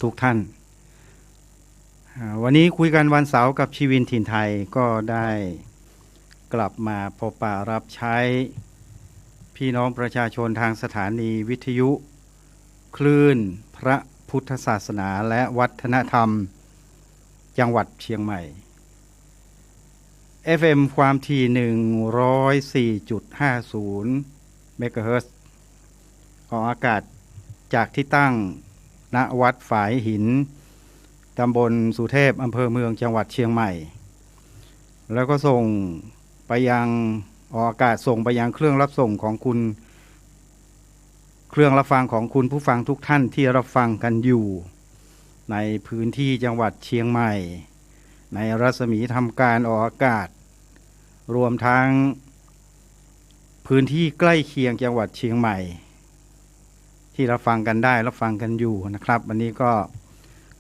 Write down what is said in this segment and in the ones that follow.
ทุกท่านวันนี้คุยกันวันเสาร์กับชีวินถิ่นไทยก็ได้กลับมาพบปะรับใช้พี่น้องประชาชนทางสถานีวิทยุคลื่นพระพุทธศาสนาและวัฒนธรรมจังหวัดเชียงใหม่ FM ความถี่ 104.50 เมกะเฮิรตซ์ออกอากาศจากที่ตั้งณวัดฝายหินตำบลสุเทพอำเภอเมืองจังหวัดเชียงใหม่แล้วก็ส่งไปยังออกอากาศส่งไปยังเครื่องรับส่งของคุณเครื่องรับฟังของคุณผู้ฟังทุกท่านที่รับฟังกันอยู่ในพื้นที่จังหวัดเชียงใหม่ในรัศมีทำการออกอากาศรวมทั้งพื้นที่ใกล้เคียงจังหวัดเชียงใหม่ที่รับฟังกันได้รับฟังกันอยู่นะครับวันนี้ก็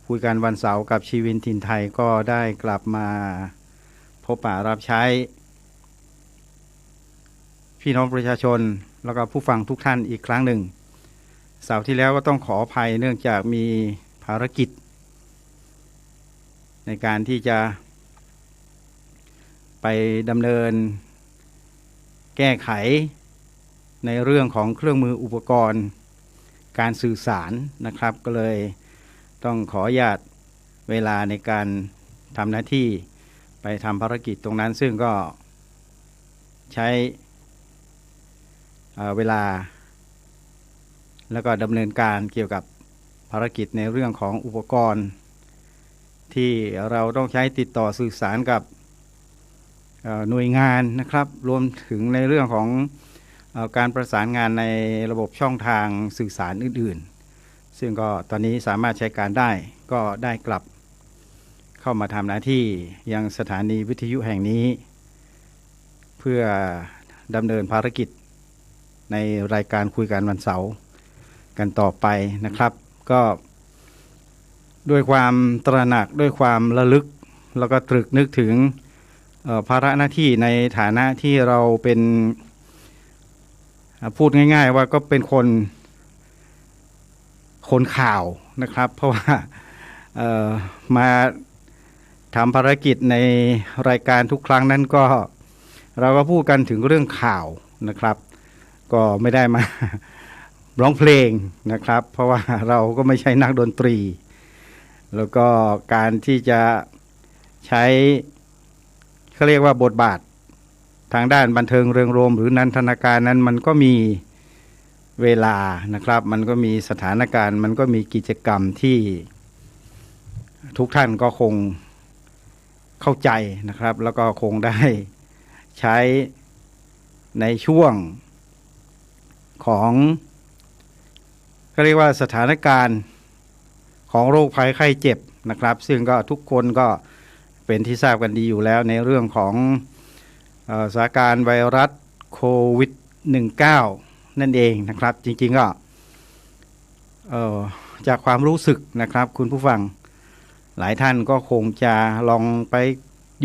คุยกันวันเสาร์กับชีวินถิ่นไทยก็ได้กลับมาพบปะรับใช้พี่น้องประชาชนแล้วก็ผู้ฟังทุกท่านอีกครั้งหนึ่งเสาร์ที่แล้วก็ต้องขออภัยเนื่องจากมีภารกิจในการที่จะไปดำเนินแก้ไขในเรื่องของเครื่องมืออุปกรณ์การสื่อสารนะครับก็เลยต้องขออนุญาตเวลาในการทำหน้าที่ไปทำภารกิจตรงนั้นซึ่งก็ใช้เวลาแล้วก็ดำเนินการเกี่ยวกับภารกิจในเรื่องของอุปกรณ์ที่เราต้องใช้ติดต่อสื่อสารกับหน่วยงานนะครับรวมถึงในเรื่องของการประสานงานในระบบช่องทางสื่อสารอื่นๆซึ่งก็ตอนนี้สามารถใช้การได้ก็ได้กลับเข้ามาทำหน้าที่ยังสถานีวิทยุแห่งนี้เพื่อดำเนินภารกิจในรายการคุยกันวันเสาร์กันต่อไปนะครับก็ด้วยความตระหนักด้วยความระลึกแล้วก็ตรึกนึกถึงภาระหน้าที่ในฐานะที่เราเป็นพูดง่ายๆว่าก็เป็นคนข่าวนะครับเพราะว่ามาทำภารกิจในรายการทุกครั้งนั้นก็เราก็พูดกันถึงเรื่องข่าวนะครับก็ไม่ได้มาร้องเพลงนะครับเพราะว่าเราก็ไม่ใช่นักดนตรีแล้วก็การที่จะใช้เขาเรียกว่าบทบาททางด้านบันเทิงเริงรมย์หรือนันทนาการนั้นมันก็มีเวลานะครับมันก็มีสถานการณ์มันก็มีกิจกรรมที่ทุกท่านก็คงเข้าใจนะครับแล้วก็คงได้ใช้ในช่วงของเขาเรียกว่าสถานการณ์ของโรคภัยไข้เจ็บนะครับซึ่งก็ทุกคนก็เป็นที่ทราบกันดีอยู่แล้วในเรื่องของสถานการณ์ไวรัสโควิด -19 นั่นเองนะครับจริงๆก็จากความรู้สึกนะครับคุณผู้ฟังหลายท่านก็คงจะลองไป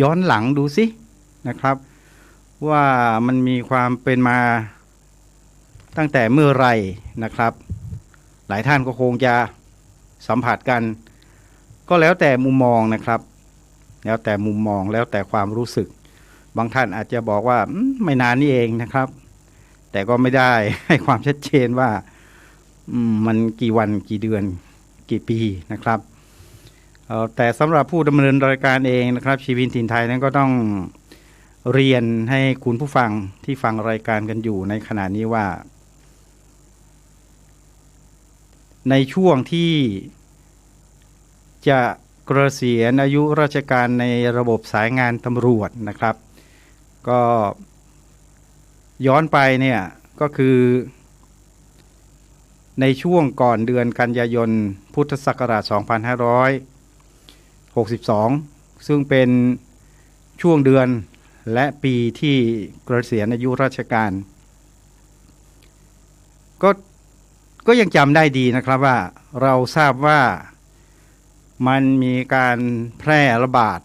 ย้อนหลังดูสินะครับว่ามันมีความเป็นมาตั้งแต่เมื่อไรนะครับหลายท่านก็คงจะสัมผัสกันก็แล้วแต่มุมมองนะครับแล้วแต่มุมมองแล้วแต่ความรู้สึกบางท่านอาจจะบอกว่าไม่นานนี่เองนะครับแต่ก็ไม่ได้ให้ความชัดเจนว่ามันกี่วันกี่เดือนกี่ปีนะครับแต่สำหรับผู้ดำเนินรายการเองนะครับชีวินถิ่นไทยนั้นก็ต้องเรียนให้คุณผู้ฟังที่ฟังรายการกันอยู่ในขณะนี้ว่าในช่วงที่จะเกษียณอายุราชการในระบบสายงานตำรวจนะครับก็ย้อนไปเนี่ยก็คือในช่วงก่อนเดือนกันยายนพุทธศักราช 2562 ซึ่งเป็นช่วงเดือนและปีที่เกษียณอายุราชการก็ยังจำได้ดีนะครับว่าเราทราบว่ามันมีการแพร่ระบาด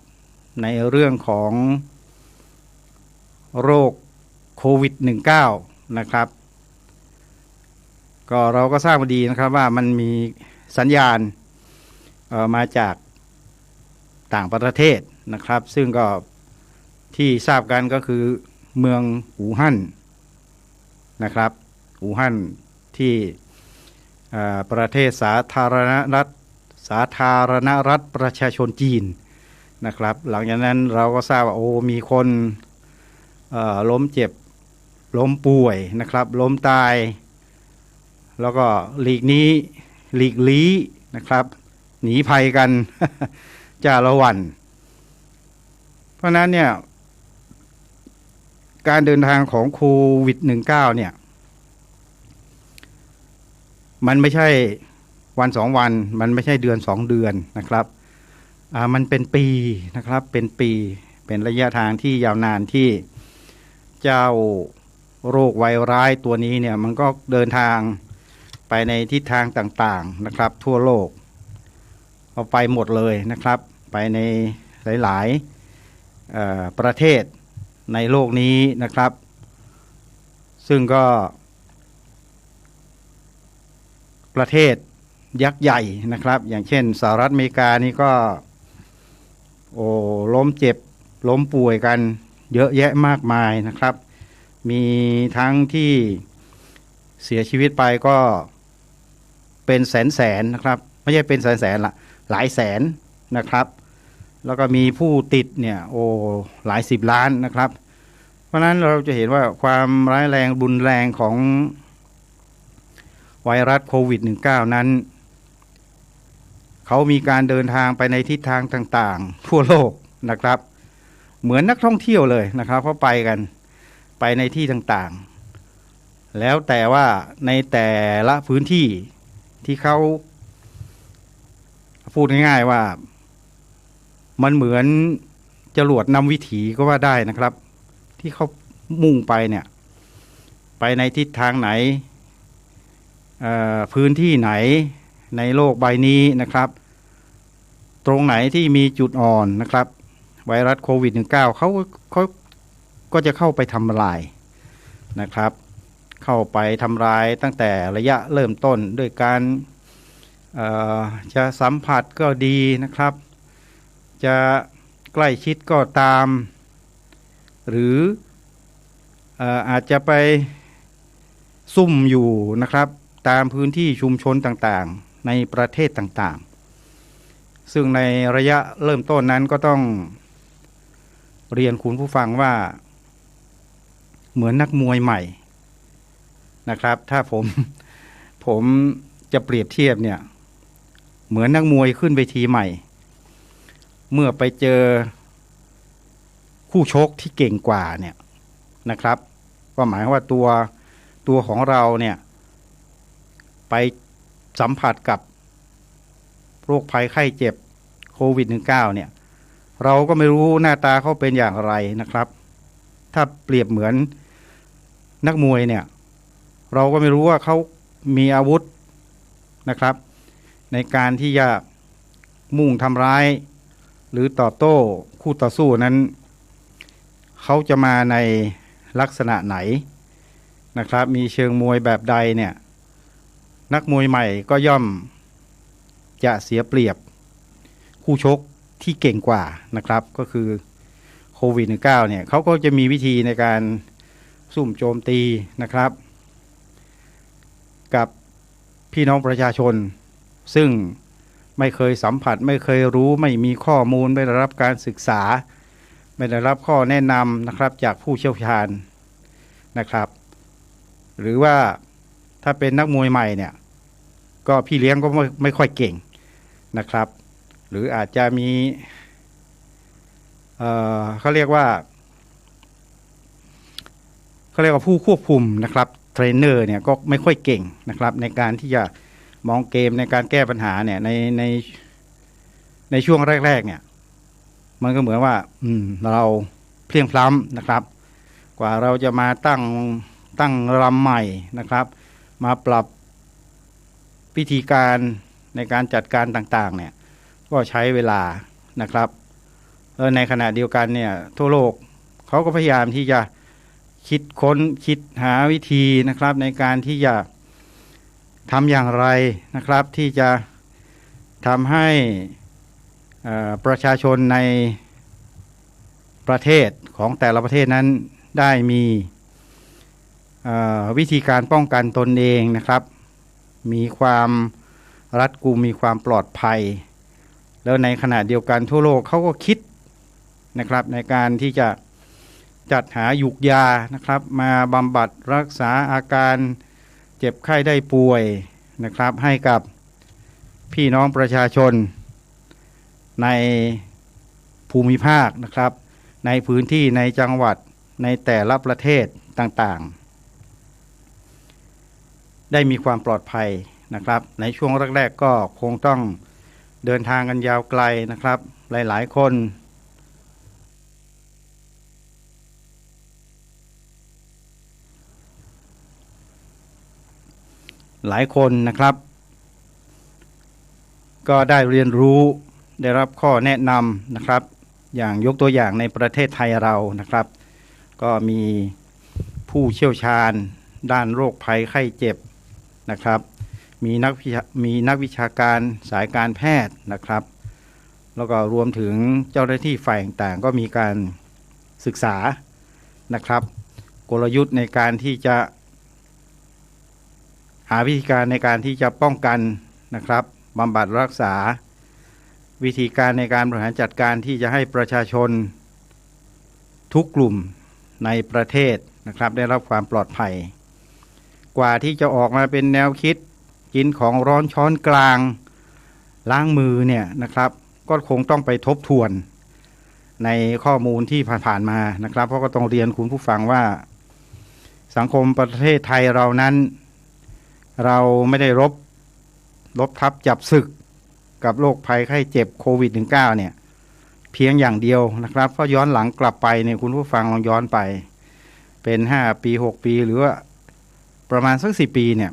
ในเรื่องของโรคโควิด -19 นะครับก็เราก็ทราบมาดีนะครับว่ามันมีสัญญาณ มาจากต่างประเทศนะครับซึ่งก็ที่ทราบกันก็คือเมืองอู่ฮั่นนะครับอู่ฮั่นที่ประเทศสาธารณรัฐประชาชนจีนนะครับหลังจากนั้นเราก็ทราบว่ามีคนล้มเจ็บล้มป่วยนะครับล้มตายแล้วก็หลีกลี้นะครับหนีภัยกัน จ้าละวันเพราะนั้นเนี่ยการเดินทางของโควิด -19 เนี่ยมันไม่ใช่วัน2 วันมันไม่ใช่เดือน2 เดือนนะครับมันเป็นปีนะครับเป็นปีเป็นระยะทางที่ยาวนานที่เจ้าโรคไวรัสตัวนี้เนี่ยมันก็เดินทางไปในทิศทางต่างๆนะครับทั่วโลกเอาไปหมดเลยนะครับไปในหลายๆประเทศในโลกนี้นะครับซึ่งก็ประเทศยักษ์ใหญ่นะครับอย่างเช่นสหรัฐอเมริกานี่ก็ล้มเจ็บล้มป่วยกันเยอะแยะมากมายนะครับมีทั้งที่เสียชีวิตไปก็เป็นแสนนะครับไม่ใช่เป็นแสนละหลายแสนนะครับแล้วก็มีผู้ติดเนี่ยหลาย10 ล้านนะครับเพราะฉะนั้นเราจะเห็นว่าความร้ายแรงรุนแรงของไวรัสโควิด -19 นั้นเขามีการเดินทางไปในทิศทางต่างๆทั่วโลกนะครับเหมือนนักท่องเที่ยวเลยนะครับเขาไปกันไปในที่ต่างๆแล้วแต่ว่าในแต่ละพื้นที่ที่เขาพูดง่ายๆว่ามันเหมือนจรวดนำวิถีก็ว่าได้นะครับที่เขามุ่งไปเนี่ยไปในทิศทางไหนพื้นที่ไหนในโลกใบนี้นะครับตรงไหนที่มีจุดอ่อนนะครับไวรัสโควิด -19 เขาก็จะเข้าไปทำลายนะครับเข้าไปทำลายตั้งแต่ระยะเริ่มต้นด้วยการจะสัมผัสก็ดีนะครับจะใกล้ชิดก็ตามหรืออาจจะไปซุ่มอยู่นะครับตามพื้นที่ชุมชนต่างๆในประเทศต่างๆซึ่งในระยะเริ่มต้นนั้นก็ต้องเรียนคุณผู้ฟังว่าเหมือนนักมวยใหม่นะครับถ้าผมจะเปรียบเทียบเนี่ยเหมือนนักมวยขึ้นเวทีใหม่เมื่อไปเจอคู่ชกที่เก่งกว่าเนี่ยนะครับก็หมายว่าตัวของเราเนี่ยไปสัมผัสกับโรคภัยไข้เจ็บโควิด -19 เนี่ยเราก็ไม่รู้หน้าตาเขาเป็นอย่างไรนะครับถ้าเปรียบเหมือนนักมวยเนี่ยเราก็ไม่รู้ว่าเขามีอาวุธนะครับในการที่จะมุ่งทำร้ายหรือตอบโต้คู่ต่อสู้นั้นเขาจะมาในลักษณะไหนนะครับมีเชิงมวยแบบใดเนี่ยนักมวยใหม่ก็ย่อมจะเสียเปรียบคู่ชกที่เก่งกว่านะครับก็คือโควิด -19 เนี่ยเขาก็จะมีวิธีในการซุ่มโจมตีนะครับกับพี่น้องประชาชนซึ่งไม่เคยสัมผัสไม่เคยรู้ไม่มีข้อมูลไม่ได้รับการศึกษาไม่ได้รับข้อแนะนำนะครับจากผู้เชี่ยวชาญนะครับหรือว่าถ้าเป็นนักมวยใหม่เนี่ยก็พี่เลี้ยงก็ไม่ค่อยเก่งนะครับหรืออาจจะมีเขาเรียกว่าผู้ควบคุมนะครับเทรนเนอร์เนี่ยก็ไม่ค่อยเก่งนะครับในการที่จะมองเกมในการแก้ปัญหาเนี่ยในช่วงแรกๆเนี่ยมันก็เหมือนว่าเราเพลียงพล้ำนะครับกว่าเราจะมาตั้งรำใหม่นะครับมาปรับวิธีการในการจัดการต่างๆเนี่ยก็ใช้เวลานะครับในขณะเดียวกันเนี่ยทั่วโลกเขาก็พยายามที่จะคิดหาวิธีนะครับในการที่จะทำอย่างไรนะครับที่จะ ทำให้ประชาชนในประเทศของแต่ละประเทศนั้นได้มีวิธีการป้องกันตนเองนะครับมีความรัดกุมมีความปลอดภัยแล้วในขณะเดียวกันทั่วโลกเขาก็คิดนะครับในการที่จะจัดหายุกยานะครับมาบำบัดรักษาอาการเจ็บไข้ได้ป่วยนะครับให้กับพี่น้องประชาชนในภูมิภาคนะครับในพื้นที่ในจังหวัดในแต่ละประเทศต่างๆได้มีความปลอดภัยนะครับในช่วงแรกๆก็คงต้องเดินทางกันยาวไกลนะครับหลายๆคนนะครับก็ได้เรียนรู้ได้รับข้อแนะนำนะครับอย่างยกตัวอย่างในประเทศไทยเรานะครับก็มีผู้เชี่ยวชาญด้านโรคภัยไข้เจ็บนะครับมีนักวิชาการสายการแพทย์นะครับแล้วก็รวมถึงเจ้าหน้าที่ฝ่ายต่างๆก็มีการศึกษานะครับกลยุทธ์ในการที่จะหาวิธีการในการที่จะป้องกันนะครับบำบัดรักษาวิธีการในการบริหารจัดการที่จะให้ประชาชนทุกกลุ่มในประเทศนะครับได้รับความปลอดภัยกว่าที่จะออกมาเป็นแนวคิดกินของร้อนช้อนกลางล้างมือเนี่ยนะครับก็คงต้องไปทบทวนในข้อมูลที่ผ่านๆมานะครับเพราะก็ต้องเรียนคุณผู้ฟังว่าสังคมประเทศไทยเรานั้นเราไม่ได้รบทับจับศึกกับโรคภัยไข้เจ็บโควิด -19 เนี่ยเพียงอย่างเดียวนะครับเพราะย้อนหลังกลับไปเนี่ยคุณผู้ฟังลองย้อนไปเป็น5 ปี6 ปีหรือว่าประมาณสัก10 ปีเนี่ย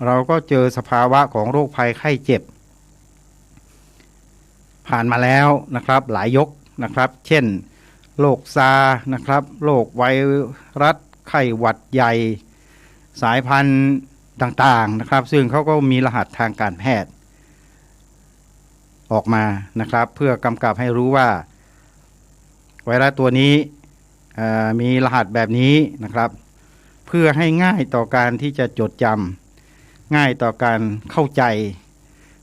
เราก็เจอสภาวะของโรคภัยไข้เจ็บผ่านมาแล้วนะครับหลายยกนะครับเช่นโรคซาร์นะครับโรคไวรัสไข้หวัดใหญ่สายพันธุ์ต่างๆนะครับซึ่งเขาก็มีรหัสทางการแพทย์ออกมานะครับเพื่อกำกับให้รู้ว่าไวรัสตัวนี้มีรหัสแบบนี้นะครับเพื่อให้ง่ายต่อการที่จะจดจำง่ายต่อการเข้าใจ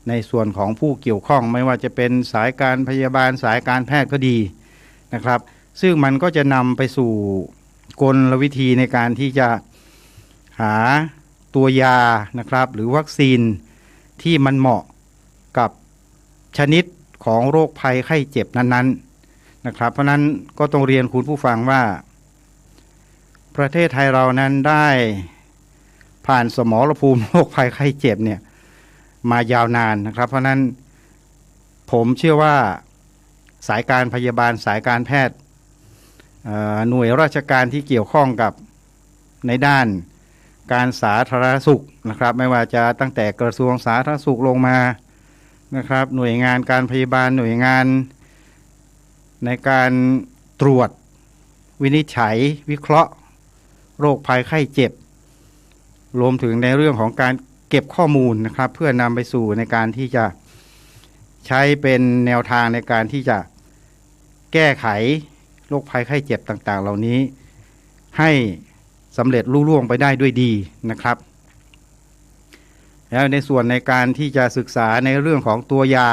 ในส่วนของผู้เกี่ยวข้องไม่ว่าจะเป็นสายการพยาบาลสายการแพทย์ก็ดีนะครับซึ่งมันก็จะนำไปสู่กลวิธีในการที่จะหาตัวยานะครับหรือวัคซีนที่มันเหมาะกับชนิดของโรคภัยไข้เจ็บนั้นๆนะครับเพราะนั้นก็ต้องเรียนคุณผู้ฟังว่าประเทศไทยเรานั้นได้ผ่านสมรภูมิโรคภัยไข้เจ็บเนี่ยมายาวนานนะครับเพราะนั้นผมเชื่อว่าสายการพยาบาลสายการแพทย์หน่วยราชการที่เกี่ยวข้องกับในด้านการสาธารณสุขนะครับไม่ว่าจะตั้งแต่กระทรวงสาธารณสุขลงมานะครับหน่วยงานการพยาบาลหน่วยงานในการตรวจวินิจฉัยวิเคราะห์โรคภัยไข้เจ็บรวมถึงในเรื่องของการเก็บข้อมูลนะครับเพื่อนำไปสู่ในการที่จะใช้เป็นแนวทางในการที่จะแก้ไขโรคภัยไข้เจ็บต่างๆเหล่านี้ให้สำเร็จลุล่วงไปได้ด้วยดีนะครับแล้วในส่วนในการที่จะศึกษาในเรื่องของตัวยา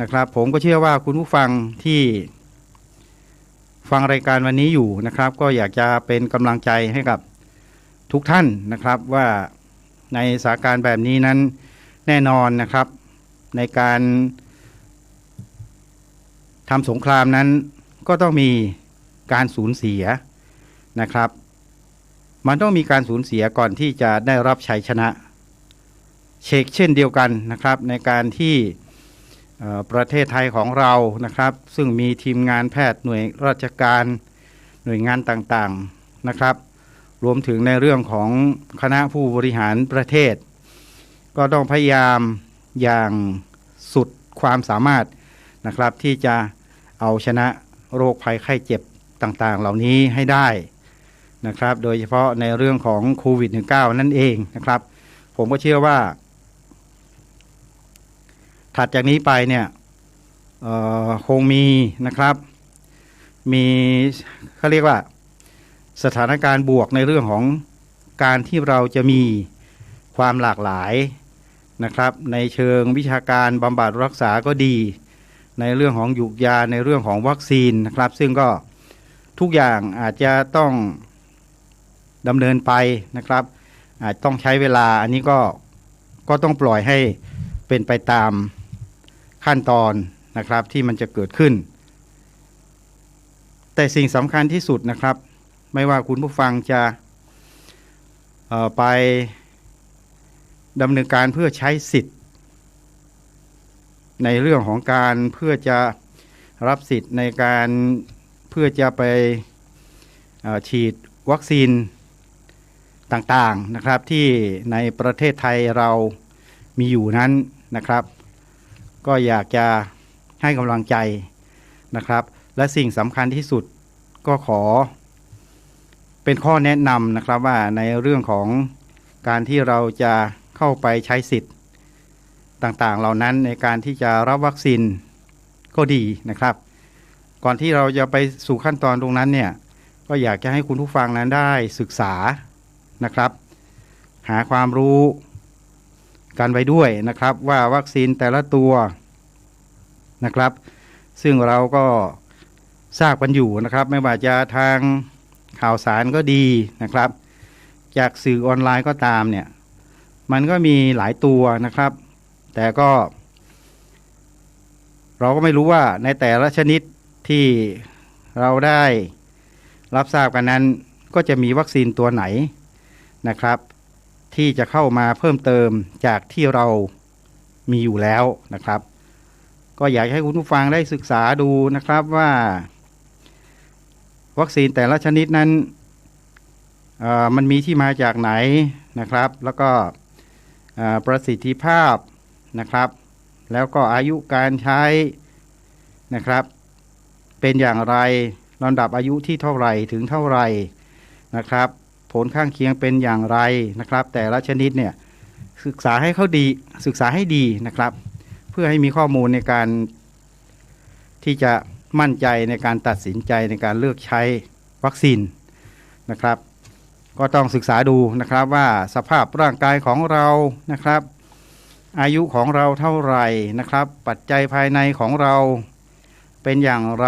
นะครับผมก็เชื่อว่าคุณผู้ฟังที่ฟังรายการวันนี้อยู่นะครับก็อยากจะเป็นกำลังใจให้กับทุกท่านนะครับว่าในสถานการณ์แบบนี้นั้นแน่นอนนะครับในการทำสงครามนั้นก็ต้องมีการสูญเสียนะครับมันต้องมีการสูญเสียก่อนที่จะได้รับชัยชนะเช่นเดียวกันนะครับในการที่ประเทศไทยของเรานะครับซึ่งมีทีมงานแพทย์หน่วยราชการหน่วยงานต่างๆนะครับรวมถึงในเรื่องของคณะผู้บริหารประเทศก็ต้องพยายามอย่างสุดความสามารถนะครับที่จะเอาชนะโรคภัยไข้เจ็บต่างๆเหล่านี้ให้ได้นะครับโดยเฉพาะในเรื่องของโควิด -19 นั่นเองนะครับผมก็เชื่อว่า ถัดจากนี้ไปเนี่ยคงมีนะครับมีเขาเรียกว่าสถานการณ์บวกในเรื่องของการที่เราจะมีความหลากหลายนะครับในเชิงวิชาการบำบัดรักษาก็ดีในเรื่องของยุกยาในเรื่องของวัคซีนนะครับซึ่งก็ทุกอย่างอาจจะต้องดำเนินไปนะครับอาจต้องใช้เวลาอันนี้ก็ต้องปล่อยให้เป็นไปตามขั้นตอนนะครับที่มันจะเกิดขึ้นแต่สิ่งสำคัญที่สุดนะครับไม่ว่าคุณผู้ฟังจะไปดำเนินการเพื่อใช้สิทธิ์ในเรื่องของการเพื่อจะรับสิทธิ์ในการเพื่อจะไปฉีดวัคซีนต่างๆนะครับที่ในประเทศไทยเรามีอยู่นั้นนะครับก็อยากจะให้กำลังใจนะครับและสิ่งสำคัญที่สุดก็ขอเป็นข้อแนะนำนะครับว่าในเรื่องของการที่เราจะเข้าไปใช้สิทธิ์ต่างๆเหล่านั้นในการที่จะรับวัคซีนก็ดีนะครับก่อนที่เราจะไปสู่ขั้นตอนตรงนั้นเนี่ยก็อยากจะให้คุณผู้ฟังนั้นได้ศึกษานะครับหาความรู้กันไว้ด้วยนะครับว่าวัคซีนแต่ละตัวนะครับซึ่งเราก็ทราบกันอยู่นะครับไม่ว่าจะทางข่าวสารก็ดีนะครับจากสื่อออนไลน์ก็ตามเนี่ยมันก็มีหลายตัวนะครับแต่ก็เราก็ไม่รู้ว่าในแต่ละชนิดที่เราได้รับทราบกันนั้นก็จะมีวัคซีนตัวไหนนะครับที่จะเข้ามาเพิ่มเติมจากที่เรามีอยู่แล้วนะครับก็อยากให้คุณผู้ฟังได้ศึกษาดูนะครับว่าวัคซีนแต่ละชนิดนั้นมันมีที่มาจากไหนนะครับแล้วก็ประสิทธิภาพนะครับแล้วก็อายุการใช้นะครับเป็นอย่างไรลำดับอายุที่เท่าไหร่ถึงเท่าไหร่นะครับผลข้างเคียงเป็นอย่างไรนะครับแต่ละชนิดเนี่ยศึกษาให้ดีนะครับเพื่อให้มีข้อมูลในการที่จะมั่นใจในการตัดสินใจในการเลือกใช้วัคซีนนะครับก็ต้องศึกษาดูนะครับว่าสภาพร่างกายของเรานะครับอายุของเราเท่าไหร่นะครับปัจจัยภายในของเราเป็นอย่างไร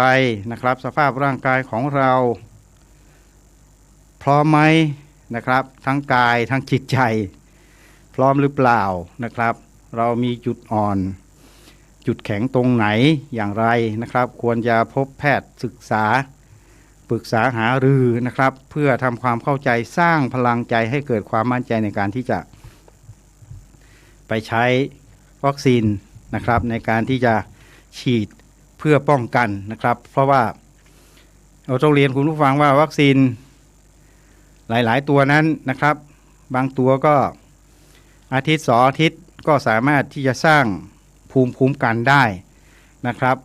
นะครับสภาพร่างกายของเราพร้อมไหมนะครับทั้งกายทั้งจิตใจพร้อมหรือเปล่านะครับเรามีจุดอ่อนจุดแข็งตรงไหนอย่างไรนะครับควรจะพบแพทย์ศึกษาปรึกษาหารือนะครับเพื่อทำความเข้าใจสร้างพลังใจให้เกิดความมั่นใจในการที่จะไปใช้วัคซีนนะครับในการที่จะฉีดเพื่อป้องกันนะครับเพราะว่าเราต้องเรียนคุณผู้ฟังว่าวัคซีนหลายๆตัวนั้นนะครับบางตัวก็อาทิตย์2 อาทิตย์ก็สามารถที่จะสร้างภูมิคุ้มกันได้นะครับ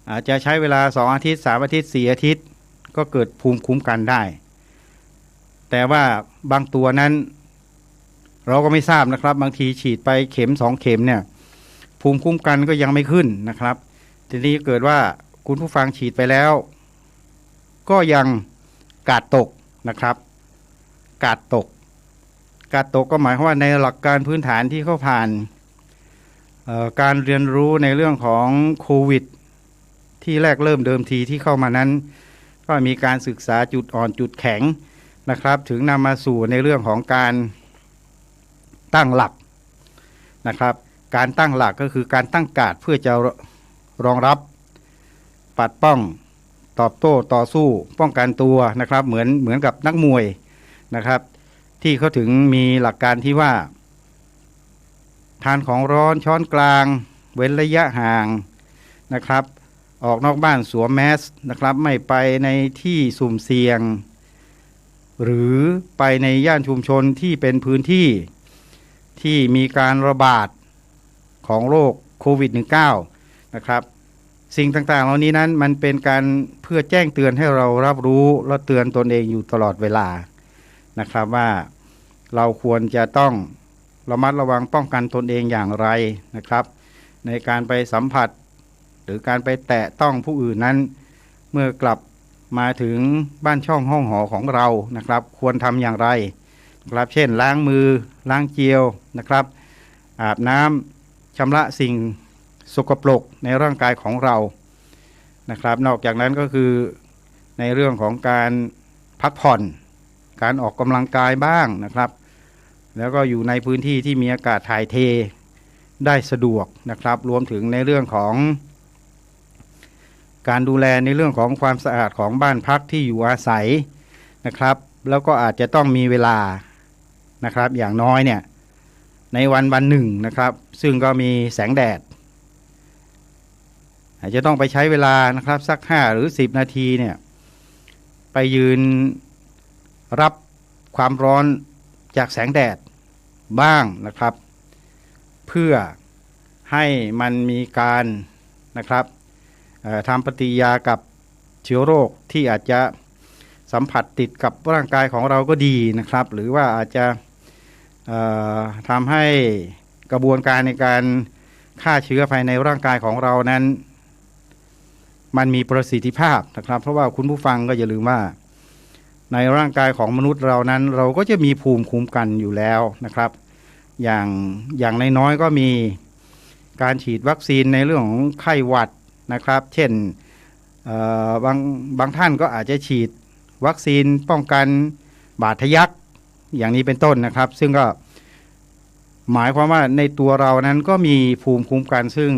อาจจะใช้เวลา2 อาทิตย์3 อาทิตย์4 อาทิตย์ก็เกิดภูมิคุ้มกันได้แต่ว่าบางตัวนั้นเราก็ไม่ทราบนะครับบางทีฉีดไปเข็ม2 เข็มเนี่ยภูมิคุ้มกันก็ยังไม่ขึ้นนะครับทีนี้เกิดว่าคุณผู้ฟังฉีดไปแล้วก็ยังกาดตกนะครับกาดตกก็หมายความว่าในหลักการพื้นฐานที่เขาผ่านการเรียนรู้ในเรื่องของโควิดที่แรกเริ่มเดิมทีที่เข้ามานั้นก็มีการศึกษาจุดอ่อนจุดแข็งนะครับถึงนำมาสู่ในเรื่องของการตั้งหลักนะครับการตั้งหลักก็คือการตั้งการ์ดเพื่อจะรองรับปัดป้องตอบโต้ต่อสู้ป้องกันตัวนะครับเหมือนกับนักมวยนะครับที่เขาถึงมีหลักการที่ว่าทานของร้อนช้อนกลางเว้นระยะห่างนะครับออกนอกบ้านสวมแมสนะครับไม่ไปในที่สุ่มเสี่ยงหรือไปในย่านชุมชนที่เป็นพื้นที่ที่มีการระบาดของโรคโควิด -19 นะครับสิ่งต่างๆเหล่านี้นั้นมันเป็นการเพื่อแจ้งเตือนให้เรารับรู้และเตือนตนเองอยู่ตลอดเวลานะครับว่าเราควรจะต้องระมัดระวังป้องกันตนเองอย่างไรนะครับ ในการไปสัมผัสหรือการไปแตะต้องผู้อื่นนั้นเมื่อกลับมาถึงบ้านช่องห้องหอของเรานะครับควรทำอย่างไรนะครับเช่นล้างมือล้างเจียวนะครับอาบน้ำชำระสิ่งสกปรกในร่างกายของเรานะครับนอกจากนั้นก็คือในเรื่องของการพักผ่อนการออกกำลังกายบ้างนะครับแล้วก็อยู่ในพื้นที่ที่มีอากาศถ่ายเทได้สะดวกนะครับรวมถึงในเรื่องของการดูแลในเรื่องของความสะอาดของบ้านพักที่อยู่อาศัยนะครับแล้วก็อาจจะต้องมีเวลานะครับอย่างน้อยเนี่ยในวันหนึ่งนะครับซึ่งก็มีแสงแดดอาจจะต้องไปใช้เวลานะครับสัก5หรือ10นาทีเนี่ยไปยืนรับความร้อนจากแสงแดดบ้างนะครับเพื่อให้มันมีการนะครับทำปฏิกิริยากับเชื้อโรคที่อาจจะสัมผัสติดกับร่างกายของเราก็ดีนะครับหรือว่าอาจจะทำให้กระบวนการในการฆ่าเชื้อภายในร่างกายของเรานั้นมันมีประสิทธิภาพนะครับเพราะว่าคุณผู้ฟังก็อย่าลืมว่าในร่างกายของมนุษย์เรานั้นเราก็จะมีภูมิคุ้มกันอยู่แล้วนะครับอย่างน้อยๆก็มีการฉีดวัคซีนในเรื่องของไข้หวัดนะครับเช่นบางท่านก็อาจจะฉีดวัคซีนป้องกันบาดทะยักอย่างนี้เป็นต้นนะครับซึ่งก็หมายความว่าในตัวเรานั้นก็มีภูมิคุ้มกันซึ่ง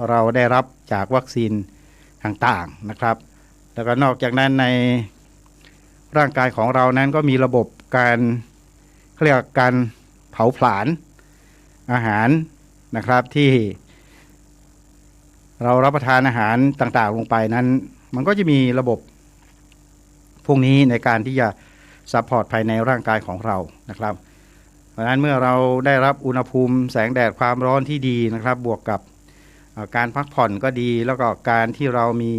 เราได้รับจากวัคซีนต่างๆนะครับแล้วก็นอกจากนั้นในร่างกายของเรานั้นก็มีระบบการเรียกการเผาผลาญอาหารนะครับที่เรารับประทานอาหารต่างๆลงไปนั้นมันก็จะมีระบบพวกนี้ในการที่จะซัพพอร์ตภายในร่างกายของเรานะครับเพราะฉะนั้นเมื่อเราได้รับอุณหภูมิแสงแดดความร้อนที่ดีนะครับบวกกับการพักผ่อนก็ดีแล้วก็การที่เรามี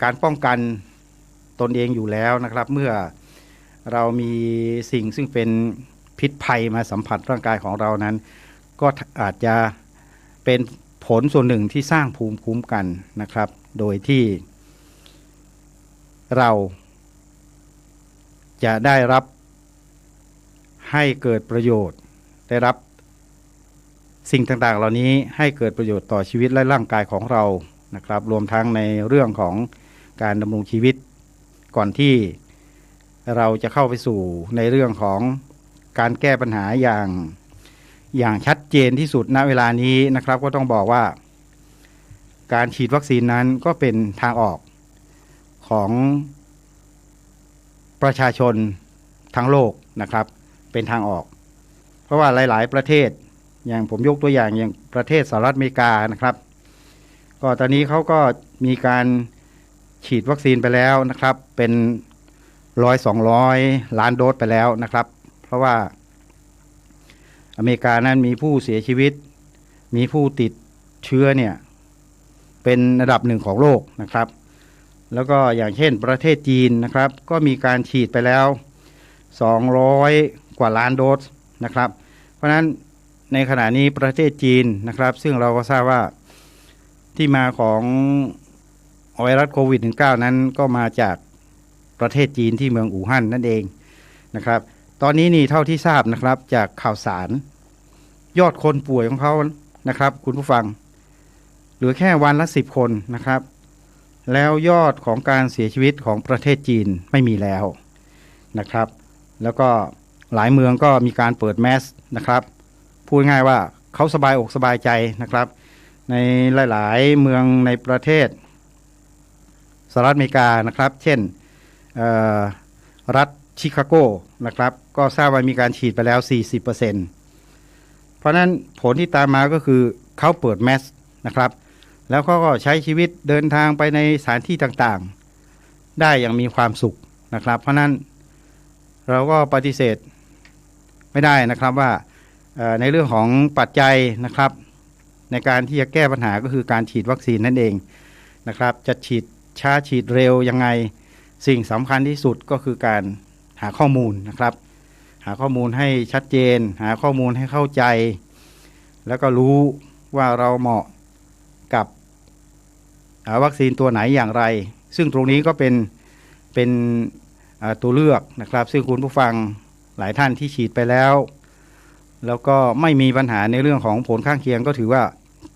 การป้องกันตนเองอยู่แล้วนะครับเมื่อเรามีสิ่งซึ่งเป็นพิษภัยมาสัมผัสร่างกายของเรานั้นก็อาจจะเป็นผลส่วนหนึ่งที่สร้างภูมิคุ้มกันนะครับโดยที่เราจะได้รับให้เกิดประโยชน์ได้รับสิ่งต่างๆเหล่านี้ให้เกิดประโยชน์ต่อชีวิตและร่างกายของเรานะครับรวมทั้งในเรื่องของการดำรงชีวิตก่อนที่เราจะเข้าไปสู่ในเรื่องของการแก้ปัญหาอย่างชัดเจนที่สุดณเวลานี้นะครับก็ต้องบอกว่าการฉีดวัคซีนนั้นก็เป็นทางออกของประชาชนทั้งโลกนะครับเป็นทางออกเพราะว่าหลายๆประเทศอย่างผมยกตัวอย่างประเทศสหรัฐอเมริกานะครับก็ตอนนี้เขาก็มีการฉีดวัคซีนไปแล้วนะครับเป็น100-200 ล้านโดสไปแล้วนะครับเพราะว่าอเมริกานั้นมีผู้เสียชีวิตมีผู้ติดเชื้อเนี่ยเป็นอันดับหนึ่งของโลกนะครับแล้วก็อย่างเช่นประเทศจีนนะครับก็มีการฉีดไปแล้ว200 กว่าล้านโดสนะครับเพราะฉะนั้นในขณะนี้ประเทศจีนนะครับซึ่งเราก็ทราบว่าที่มาของไวรัสโควิด -19 นั้นก็มาจากประเทศจีนที่เมืองอู่ฮั่นนั่นเองนะครับตอนนี้นี่เท่าที่ทราบนะครับจากข่าวสารยอดคนป่วยของเขานะครับคุณผู้ฟังเหลือแค่วันละ10 คนนะครับแล้วยอดของการเสียชีวิตของประเทศจีนไม่มีแล้วนะครับแล้วก็หลายเมืองก็มีการเปิดแมสนะครับพูดง่ายว่าเขาสบายอกสบายใจนะครับในหลายๆเมืองในประเทศสหรัฐอเมริกานะครับเช่นรัฐชิคาโกนะครับก็ทราบว่ามีการฉีดไปแล้ว 40% เพราะนั้นผลที่ตามมาก็คือเขาเปิดแมสนะครับแล้วเขาก็ใช้ชีวิตเดินทางไปในสถานที่ต่างๆได้อย่างมีความสุขนะครับเพราะนั้นเราก็ปฏิเสธไม่ได้นะครับว่าในเรื่องของปัจจัยนะครับในการที่จะแก้ปัญหาก็คือการฉีดวัคซีนนั่นเองนะครับจะฉีดช้าฉีดเร็วยังไงสิ่งสำคัญที่สุดก็คือการหาข้อมูลนะครับหาข้อมูลให้ชัดเจนหาข้อมูลให้เข้าใจแล้วก็รู้ ว่าเราเหมาะกับวัคซีนตัวไหนอย่างไรซึ่งตรงนี้ก็เป็นตัวเลือกนะครับซึ่งคุณผู้ฟังหลายท่านที่ฉีดไปแล้วก็ไม่มีปัญหาในเรื่องของผลข้างเคียงก็ถือว่า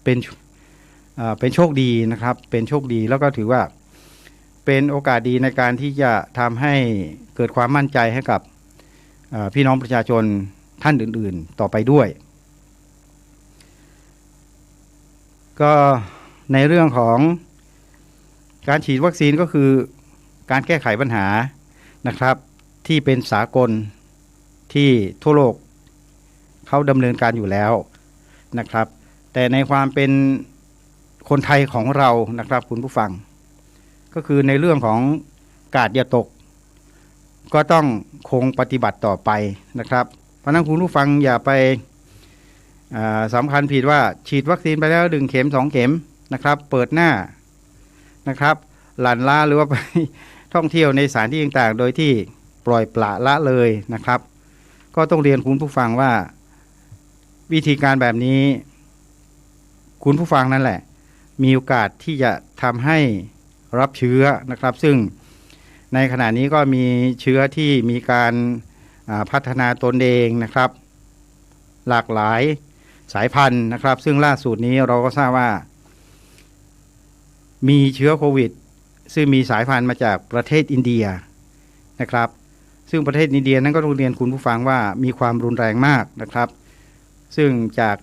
เป็นโชคดีนะครับเป็นโชคดีแล้วก็ถือว่าเป็นโอกาสดีในการที่จะทำให้เกิดความมั่นใจให้กับพี่น้องประชาชนท่านอื่นๆต่อไปด้วยก็ในเรื่องของการฉีดวัคซีนก็คือการแก้ไขปัญหานะครับที่เป็นสากลที่ทั่วโลกเขาดำเนินการอยู่แล้วนะครับแต่ในความเป็นคนไทยของเรานะครับคุณผู้ฟังก็คือในเรื่องของกาดอย่าตกก็ต้องคงปฏิบัติต่อไปนะครับเพราะนั้นคุณผู้ฟังอย่าไปสำคัญผิดว่าฉีดวัคซีนไปแล้ว1 เข็ม 2 เข็มนะครับเปิดหน้านะครับหลั่นล้าหรือว่าไปท่องเที่ยวในสถานที่ต่างๆโดยที่ปล่อยปละละเลยนะครับก็ต้องเรียนคุณผู้ฟังว่าวิธีการแบบนี้คุณผู้ฟังนั่นแหละมีโอกาสที่จะทำให้รับเชื้อนะครับซึ่งในขณะนี้ก็มีเชื้อที่มีการพัฒนาตนเองนะครับหลากหลายสายพันธุ์นะครับซึ่งล่าสุดนี้เราก็ทราบว่ามีเชื้อโควิดซึ่งมีสายพันธุ์มาจากประเทศอินเดียนะครับซึ่งประเทศอินเดียนั้นก็ต้องเรียนคุณผู้ฟังว่ามีความรุนแรงมากนะครับซึ่งจาก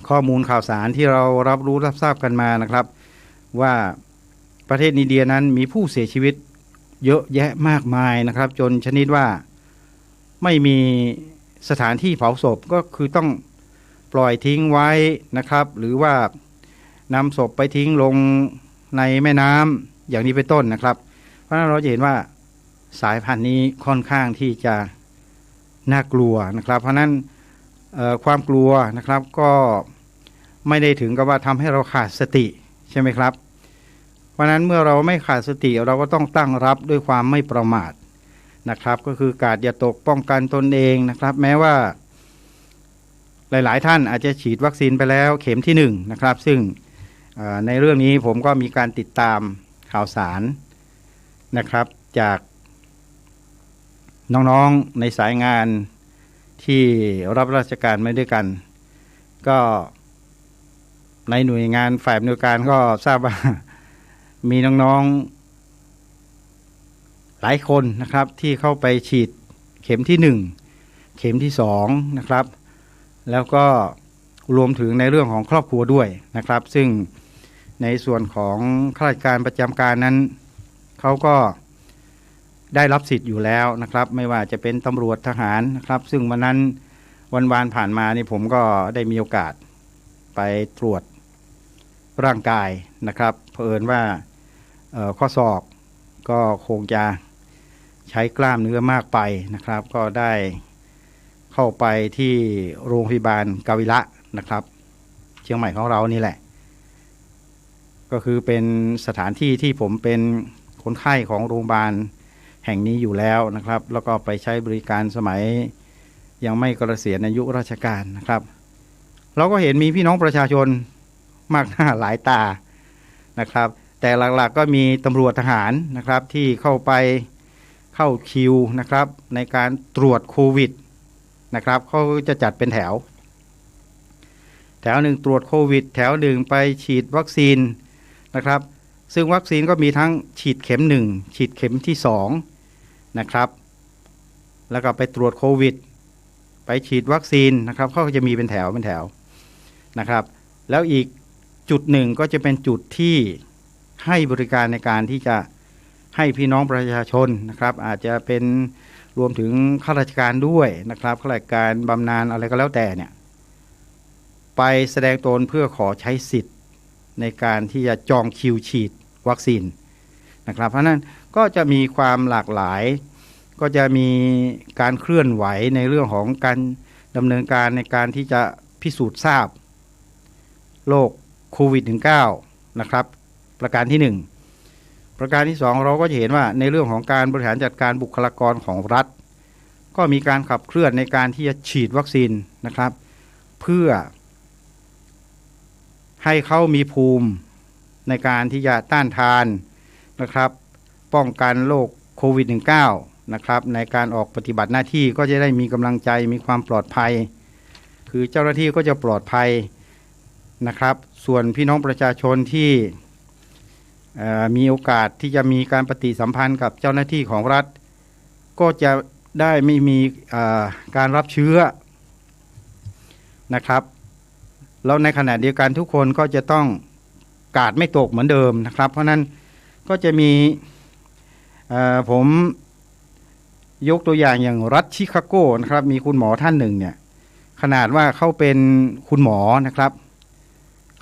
ข้อมูลข่าวสารที่เรารับรู้รับทราบกันมานะครับว่าประเทศอินเดียนั้นมีผู้เสียชีวิตเยอะแยะมากมายนะครับจนชนิดว่าไม่มีสถานที่เผาศพก็คือต้องปล่อยทิ้งไว้นะครับหรือว่านำศพไปทิ้งลงในแม่น้ำอย่างนี้เป็นต้นนะครับเพราะฉะนั้นเราจะเห็นว่าสายพันธุ์นี้ค่อนข้างที่จะน่ากลัวนะครับเพราะฉะนั้นความกลัวนะครับก็ไม่ได้ถึงกับว่าทำให้เราขาดสติใช่ไหมครับเพราะฉะนั้นเมื่อเราไม่ขาดสติเราก็ต้องตั้งรับด้วยความไม่ประมาทนะครับก็คือกาดอย่าตกป้องกันตนเองนะครับแม้ว่าหลายๆท่านอาจจะฉีดวัคซีนไปแล้วเข็มที่1นะครับซึ่งในเรื่องนี้ผมก็มีการติดตามข่าวสารนะครับจากน้องๆในสายงานที่รับราชการมาด้วยกันก็ในหน่วยงานฝ่ายอำนวยการก็ทราบว่ามีน้องๆหลายคนนะครับที่เข้าไปฉีดเข็มที่1เข็มที่2นะครับแล้วก็รวมถึงในเรื่องของครอบครัวด้วยนะครับซึ่งในส่วนของข้าราชการประจำการนั้นเขาก็ได้รับสิทธิ์อยู่แล้วนะครับไม่ว่าจะเป็นตำรวจทหารนะครับซึ่งวันนั้นวันวานผ่านมานี่ผมก็ได้มีโอกาสไปตรวจร่างกายนะครับเผอิญว่าข้อศอกก็คงจะใช้กล้ามเนื้อมากไปนะครับก็ได้เข้าไปที่โรงพยาบาลกาวิระนะครับเชียงใหม่ของเรานี่แหละก็คือเป็นสถานที่ที่ผมเป็นคนไข้ของโรงพยาบาลแห่งนี้อยู่แล้วนะครับแล้วก็ไปใช้บริการสมัยยังไม่เกษียณอายุราชการนะครับเราก็เห็นมีพี่น้องประชาชนมากหน้าหลายตานะครับแต่หลักๆก็มีตำรวจทหารนะครับที่เข้าไปเข้าคิวนะครับในการตรวจโควิดนะครับเขาจะจัดเป็นแถวหนึ่งตรวจโควิดแถวหนึ่งไปฉีดวัคซีนนะครับซึ่งวัคซีนก็มีทั้งฉีดเข็ม1ฉีดเข็มที่2นะครับแล้วก็ไปตรวจโควิดไปฉีดวัคซีนนะครับเขาก็จะมีเป็นแถวนะครับแล้วอีกจุดหนึ่งก็จะเป็นจุดที่ให้บริการในการที่จะให้พี่น้องประชาชนนะครับอาจจะเป็นรวมถึงข้าราชการด้วยนะครับข้าราชการบำนาญอะไรก็แล้วแต่เนี่ยไปแสดงตนเพื่อขอใช้สิทธิ์ในการที่จะจองคิวฉีดวัคซีนนะครับเพราะนั้นก็จะมีความหลากหลายก็จะมีการเคลื่อนไหวในเรื่องของการดำเนินการในการที่จะพิสูจน์ทราบโรคโควิด -19 นะครับประการที่1ประการที่2เราก็จะเห็นว่าในเรื่องของการบริหารจัดการบุคลากรของรัฐก็มีการขับเคลื่อนในการที่จะฉีดวัคซีนนะครับเพื่อ ให้เขามีภูมิในการที่จะต้านทานนะครับป้องกันโรคโควิด -19 นะครับในการออกปฏิบัติหน้าที่ก็จะได้มีกำลังใจมีความปลอดภัยคือเจ้าหน้าที่ก็จะปลอดภัยนะครับส่วนพี่น้องประชาชนที่มีโอกาสที่จะมีการปฏิสัมพันธ์กับเจ้าหน้าที่ของรัฐก็จะได้ไม่มีการรับเชื้อนะครับแล้วในขณะเดียวกันทุกคนก็จะต้องกาดไม่ตกเหมือนเดิมนะครับเพราะนั้นก็จะมีผมยกตัวอย่างรัฐชิคาโกนะครับมีคุณหมอท่านหนึ่งเนี่ยขนาดว่าเขาเป็นคุณหมอนะครับ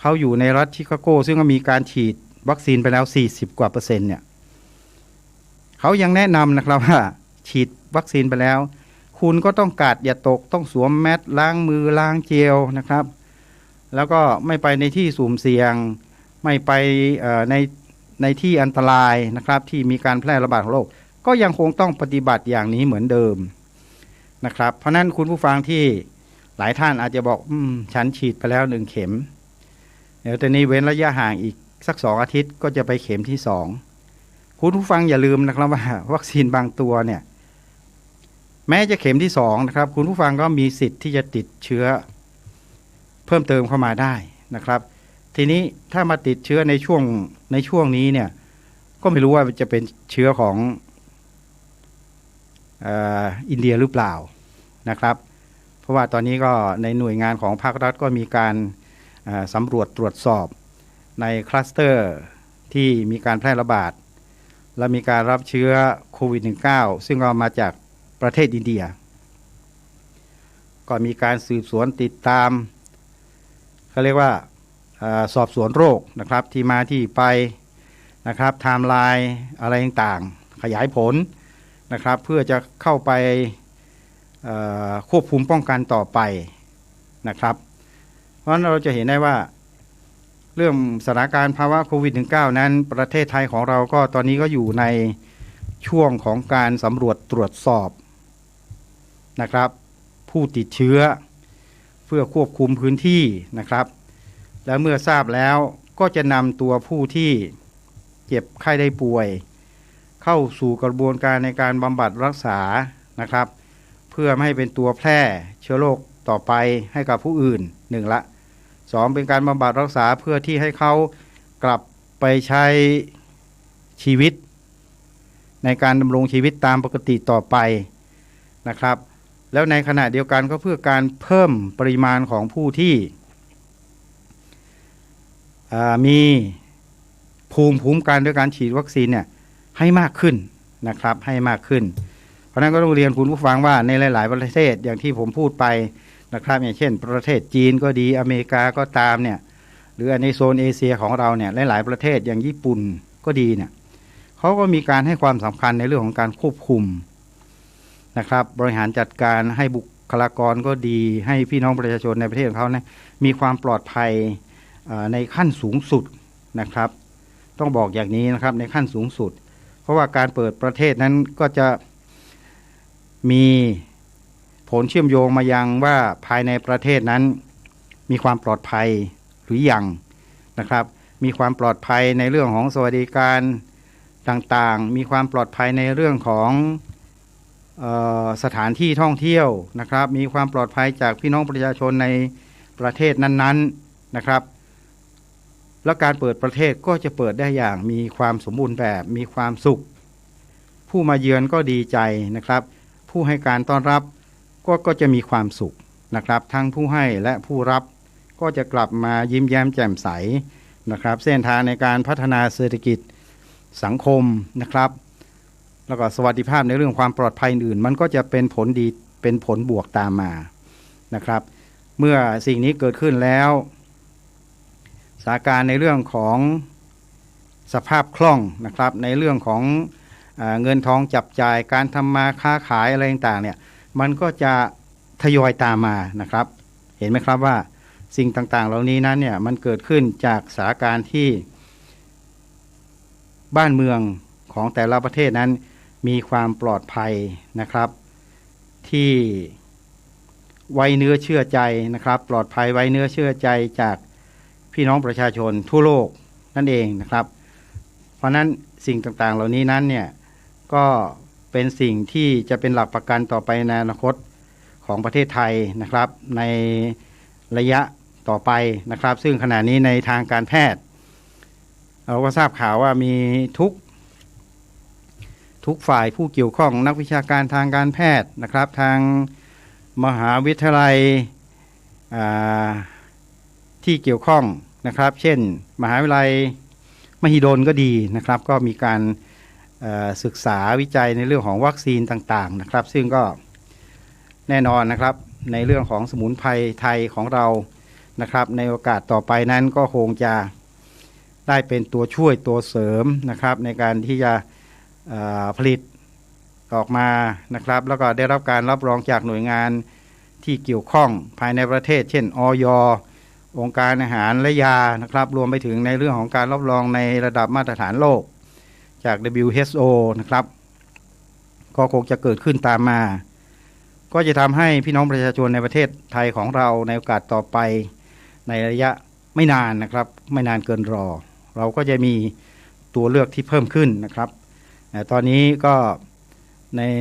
เขาอยู่ในรัฐชิคาโกซึ่งก็มีการฉีดวัคซีนไปแล้ว40 กว่า%เนี่ยเขายังแนะนำนะครับว่าฉีดวัคซีนไปแล้วคุณก็ต้องกาดอย่าตกต้องสวมแมสล้างมือล้างเจลนะครับแล้วก็ไม่ไปในที่สุ่มเสี่ยงไม่ไปในที่อันตรายนะครับที่มีการแพร่ระบาดของโรคก็ยังคงต้องปฏิบัติอย่างนี้เหมือนเดิมนะครับเพราะนั้นคุณผู้ฟังที่หลายท่านอาจจะบอกฉันฉีดไปแล้ว1 เข็มเดี๋ยวตอนนี้เว้นระยะห่างอีกสัก2 อาทิตย์ก็จะไปเข็มที่2คุณผู้ฟังอย่าลืมนะครับว่าวัคซีนบางตัวเนี่ยแม้จะเข็มที่2นะครับคุณผู้ฟังก็มีสิทธิ์ที่จะติดเชื้อเพิ่มเติมเข้ามาได้นะครับทีนี้ถ้ามาติดเชื้อในช่วงนี้เนี่ยก็ไม่รู้ว่าจะเป็นเชื้อของอินเดียหรือเปล่านะครับเพราะว่าตอนนี้ก็ในหน่วยงานของภาครัฐก็มีการสำรวจตรวจสอบในคลัสเตอร์ที่มีการแพร่ระบาดและมีการรับเชื้อโควิด -19 ซึ่งก็มาจากประเทศอินเดียก็มีการสืบสวนติดตามเขาเรียกว่าสอบสวนโรคนะครับที่มาที่ไปนะครับไทม์ไลน์อะไรต่างๆขยายผลนะครับเพื่อจะเข้าไปควบคุมป้องกันต่อไปนะครับเพราะฉะนั้นเราจะเห็นได้ว่าเรื่องสถานการณ์ภาวะโควิด -19 นั้นประเทศไทยของเราก็ตอนนี้ก็อยู่ในช่วงของการสำรวจตรวจสอบนะครับผู้ติดเชื้อเพื่อควบคุมพื้นที่นะครับและเมื่อทราบแล้วก็จะนำตัวผู้ที่เจ็บไข้ได้ป่วยเข้าสู่กระบวนการในการบำบัดรักษานะครับเพื่อไม่ให้เป็นตัวแพร่เชื้อโรคต่อไปให้กับผู้อื่น1ละ2เป็นการบำบัดรักษาเพื่อที่ให้เขากลับไปใช้ชีวิตในการดำรงชีวิตตามปกติต่อไปนะครับแล้วในขณะเดียวกันก็เพื่อการเพิ่มปริมาณของผู้ที่มีภูมิคุ้มกันด้วยการฉีดวัคซีนเนี่ยให้มากขึ้นนะครับให้มากขึ้นเพราะนั้นก็ต้องเรียนคุณผู้ฟังว่าในหลายๆประเทศอย่างที่ผมพูดไปนะครับอย่างเช่นประเทศจีนก็ดีอเมริกาก็ตามเนี่ยหรือในโซนเอเชียของเราเนี่ยหลายๆประเทศอย่างญี่ปุ่นก็ดีเนี่ยเขาก็มีการให้ความสำคัญในเรื่องของการควบคุมนะครับบริหารจัดการให้บุคลากรก็ดีให้พี่น้องประชาชนในประเทศของเขาเนี่ยมีความปลอดภัยในขั้นสูงสุดนะครับต้องบอกอย่างนี้นะครับในขั้นสูงสุดเพราะว่าการเปิดประเทศนั้นก็จะมีผลเชื่อมโยงมายังว่าภายในประเทศนั้นมีความปลอดภัยหรือยังนะครับมีความปลอดภัยในเรื่องของสวัสดิการต่างๆมีความปลอดภัยในเรื่องของสถานที่ท่องเที่ยวนะครับมีความปลอดภัยจากพี่น้องประชาชนในประเทศนั้นๆนะครับและการเปิดประเทศก็จะเปิดได้อย่างมีความสมบูรณ์แบบมีความสุขผู้มาเยือนก็ดีใจนะครับผู้ให้การต้อนรับก็จะมีความสุขนะครับทั้งผู้ให้และผู้รับก็จะกลับมายิ้มแย้มแจ่มใสนะครับเส้นทางในการพัฒนาเศรษฐกิจสังคมนะครับแล้วก็สวัสดิภาพในเรื่องความปลอดภัยอื่นมันก็จะเป็นผลดีเป็นผลบวกตามมานะครับเมื่อสิ่งนี้เกิดขึ้นแล้วสถานการณ์ในเรื่องของสภาพคล่องนะครับในเรื่องของเงินทองจับจ่ายการทำมาค้าขายอะไรต่างๆเนี่ยมันก็จะทยอยตามมานะครับเห็นไหมครับว่าสิ่งต่างๆเหล่านี้นั้นเนี่ยมันเกิดขึ้นจากสถานการณ์ที่บ้านเมืองของแต่ละประเทศนั้นมีความปลอดภัยนะครับที่ไว้เนื้อเชื่อใจนะครับปลอดภัยไว้เนื้อเชื่อใจจาก พี่น้องประชาชนทั่วโลกนั่นเองนะครับเพราะนั้นสิ่งต่างๆเหล่านี้นั้นเนี่ยก็เป็นสิ่งที่จะเป็นหลักประกันต่อไปในอนาคตของประเทศไทยนะครับในระยะต่อไปนะครับซึ่งขณะนี้ในทางการแพทย์เราก็ทราบข่าวว่ามีทุกฝ่ายผู้เกี่ยวข้องนักวิชาการทางการแพทย์นะครับทางมหาวิทยาลัยที่เกี่ยวข้องนะครับเช่นมหาวิทยาลัยมหิดลก็ดีนะครับก็มีการศึกษาวิจัยในเรื่องของวัคซีนต่างๆนะครับซึ่งก็แน่นอนนะครับในเรื่องของสมุนไพรไทยของเรานะครับในโอกาสต่อไปนั้นก็คงจะได้เป็นตัวช่วยตัวเสริมนะครับในการที่จะผลิตออกมานะครับแล้วก็ได้รับการรับรองจากหน่วยงานที่เกี่ยวข้องภายในประเทศเช่นอย.องค์การอาหารและยานะครับรวมไปถึงในเรื่องของการรับรองในระดับมาตรฐานโลกจาก WHO นะครับก็คงจะเกิดขึ้นตามมาก็จะทำให้พี่น้องประชาชนในประเทศไทยของเราในโอกาสต่อไปในระยะไม่นานนะครับไม่นานเกินรอเราก็จะมีตัวเลือกที่เพิ่มขึ้นนะครับตอนนี้ก็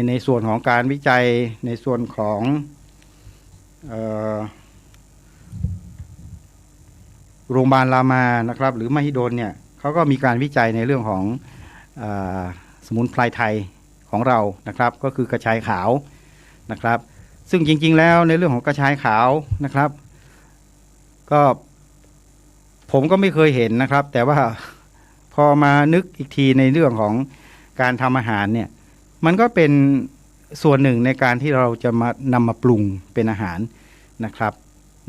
ในส่วนของการวิจัยในส่วนของโรงพยาบาลรามานะครับหรือมหิดลเนี่ยเขาก็มีการวิจัยในเรื่องของสมุนไพรไทยของเรานะครับก็คือกระชายขาวนะครับซึ่งจริงๆแล้วในเรื่องของกระชายขาวนะครับก็ผมก็ไม่เคยเห็นนะครับแต่ว่าพอมานึกอีกทีในเรื่องของการทำอาหารเนี่ยมันก็เป็นส่วนหนึ่งในการที่เราจะนำมาปรุงเป็นอาหารนะครับ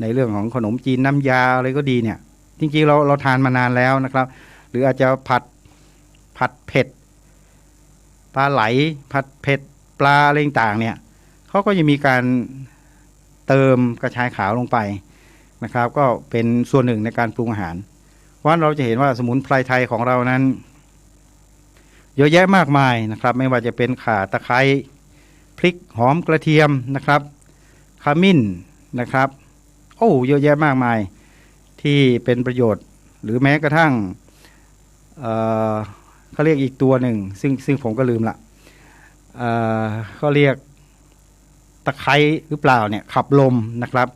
ในเรื่องของขนมจีนน้ำยาอะไรก็ดีเนี่ยจริงๆเราทานมานานแล้วนะครับหรืออาจจะผัดเผ็ดปลาไหลผัดเผ็ดปลาอะไรต่างๆเนี่ยเขาก็จะมีการเติมกระชายขาวลงไปนะครับก็เป็นส่วนหนึ่งในการปรุงอาหารเพราะเราจะเห็นว่าสมุนไพรไทยของเรานั้นเยอะแยะมากมายนะครับไม่ว่าจะเป็นข่าตะไคร้พริกหอมกระเทียมนะครับขมิ้นนะครับเยอะแยะมากมายที่เป็นประโยชน์หรือแม้กระทั่งเขาเรียกอีกตัวหนึ่งซึ่งผมก็ลืมละเขาเรียกตะไคร้หรือเปล่าเนี่ยขับลมนะครับ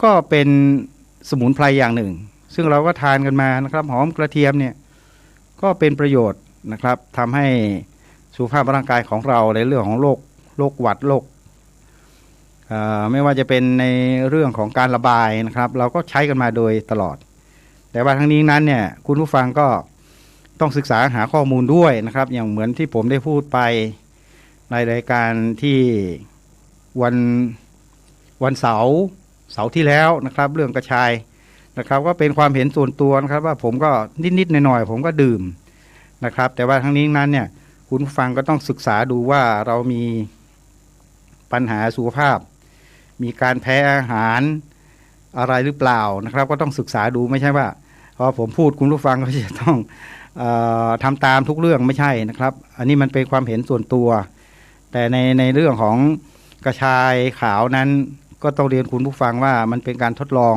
ก็เป็นสมุนไพรอย่างหนึ่งซึ่งเราก็ทานกันมานะครับหอมกระเทียมเนี่ยก็เป็นประโยชน์นะครับทำให้สุขภาพร่างกายของเราในเรื่องของโรคหวัดโรคไม่ว่าจะเป็นในเรื่องของการระบายนะครับเราก็ใช้กันมาโดยตลอดแต่ว่าทั้งนี้นั้นเนี่ยคุณผู้ฟังก็ต้องศึกษาหาข้อมูลด้วยนะครับอย่างเหมือนที่ผมได้พูดไปในรายการที่วันเสาร์ที่แล้วนะครับเรื่องกระชายนะครับก็เป็นความเห็นส่วนตัวนะครับว่าผมก็นิดๆหน่อยๆผมก็ดื่มนะครับแต่ว่าทั้งนี้นั้นเนี่ยคุณผู้ฟังก็ต้องศึกษาดูว่าเรามีปัญหาสุขภาพมีการแพ้อาหารอะไรหรือเปล่านะครับก็ต้องศึกษาดูไม่ใช่ว่าพอผมพูดคุณผู้ฟังก็จะต้องทำตามทุกเรื่องไม่ใช่นะครับอันนี้มันเป็นความเห็นส่วนตัวแต่ในเรื่องของกระชายขาวนั้นก็ต้องเรียนคุณผู้ฟังว่ามันเป็นการทดลอง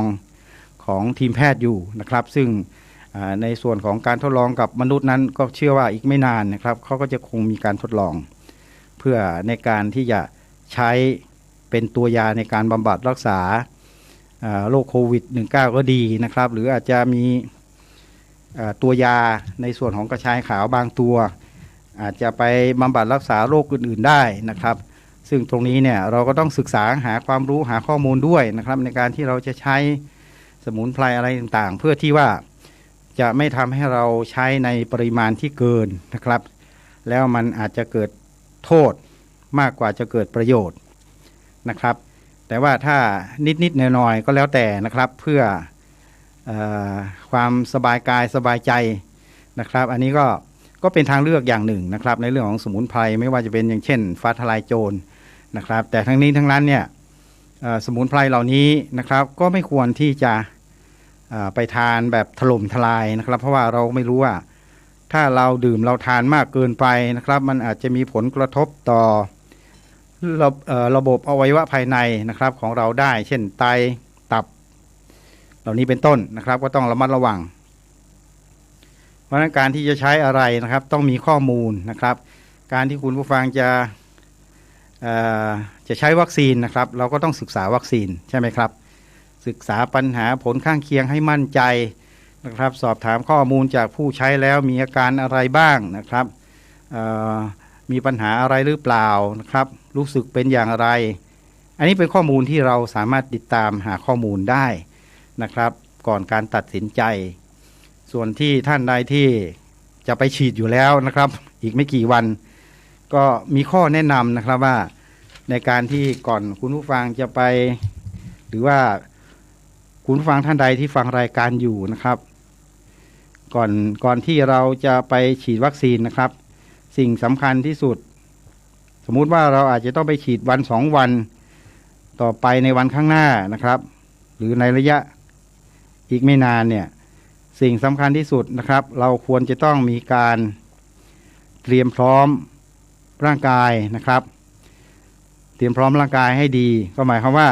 ของทีมแพทย์อยู่นะครับซึ่งในส่วนของการทดลองกับมนุษย์นั้นก็เชื่อว่าอีกไม่นานนะครับเขาก็จะคงมีการทดลองเพื่อในการที่จะใช้เป็นตัวยาในการบำบัดรักษาโรคโควิด -19 ก็ดีนะครับหรืออาจจะมีตัวยาในส่วนของกระชายขาวบางตัวอาจจะไปบำบัดรักษาโรคอื่นๆได้นะครับซึ่งตรงนี้เนี่ยเราก็ต้องศึกษาหาความรู้หาข้อมูลด้วยนะครับในการที่เราจะใช้สมุนไพรอะไรต่างๆเพื่อที่ว่าจะไม่ทำให้เราใช้ในปริมาณที่เกินนะครับแล้วมันอาจจะเกิดโทษมากกว่าจะเกิดประโยชน์นะครับแต่ว่าถ้านิดๆหน่อยๆก็แล้วแต่นะครับเพื่อความสบายกายสบายใจนะครับอันนี้ก็เป็นทางเลือกอย่างหนึ่งนะครับในเรื่องของสมุนไพรไม่ว่าจะเป็นอย่างเช่นฟ้าทลายโจรนะครับแต่ทั้งนี้ทั้งนั้นเนี่ยสมุนไพรเหล่านี้นะครับก็ไม่ควรที่จะไปทานแบบถล่มทลายนะครับเพราะว่าเราไม่รู้ว่าถ้าเราดื่มเราทานมากเกินไปนะครับมันอาจจะมีผลกระทบต่อระบบอวัยวะภายในนะครับของเราได้เช่นไตตับ ล่านี้เป็นต้นนะครับก็ต้องระมัดระวังเพราะฉะนั้นการที่จะใช้อะไรนะครับต้องมีข้อมูลนะครับการที่คุณผู้ฟังจะใช้วัคซีนนะครับเราก็ต้องศึกษาวัคซีนใช่ไหมครับศึกษาปัญหาผลข้างเคียงให้มั่นใจนะครับสอบถามข้อมูลจากผู้ใช้แล้วมีอาการอะไรบ้างนะครับมีปัญหาอะไรหรือเปล่านะครับรู้สึกเป็นอย่างไรอันนี้เป็นข้อมูลที่เราสามารถติดตามหาข้อมูลได้นะครับก่อนการตัดสินใจส่วนที่ท่านใดที่จะไปฉีดอยู่แล้วนะครับอีกไม่กี่วันก็มีข้อแนะนำนะครับว่าในการที่ก่อนคุณผู้ฟังจะไปหรือว่าคุณผู้ฟังท่านใดที่ฟังรายการอยู่นะครับก่อนที่เราจะไปฉีดวัคซีนนะครับสิ่งสำคัญที่สุดสมมุติว่าเราอาจจะต้องไปฉีดวัน2 วันต่อไปในวันข้างหน้านะครับหรือในระยะอีกไม่นานเนี่ยสิ่งสำคัญที่สุดนะครับเราควรจะต้องมีการเตรียมพร้อมร่างกายนะครับเตรียมพร้อมร่างกายให้ดีก็หมายความว่า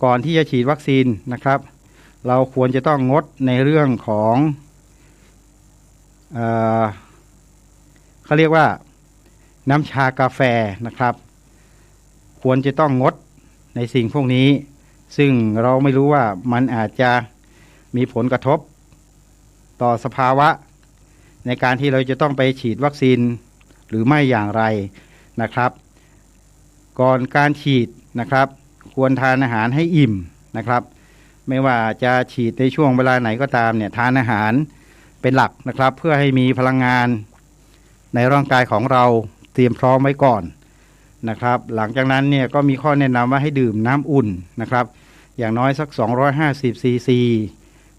ก่อนที่จะฉีดวัคซีนนะครับเราควรจะต้องงดในเรื่องของเขาเรียกว่าน้ำชากาแฟนะครับควรจะต้องงดในสิ่งพวกนี้ซึ่งเราไม่รู้ว่ามันอาจจะมีผลกระทบต่อสภาวะในการที่เราจะต้องไปฉีดวัคซีนหรือไม่อย่างไรนะครับก่อนการฉีดนะครับควรทานอาหารให้อิ่มนะครับไม่ว่าจะฉีดในช่วงเวลาไหนก็ตามเนี่ยทานอาหารเป็นหลักนะครับเพื่อให้มีพลังงานในร่างกายของเราเตรียมพร้อมไว้ก่อนนะครับหลังจากนั้นเนี่ยก็มีข้อแนะนำว่าให้ดื่มน้ำอุ่นนะครับอย่างน้อยสัก250ซีซี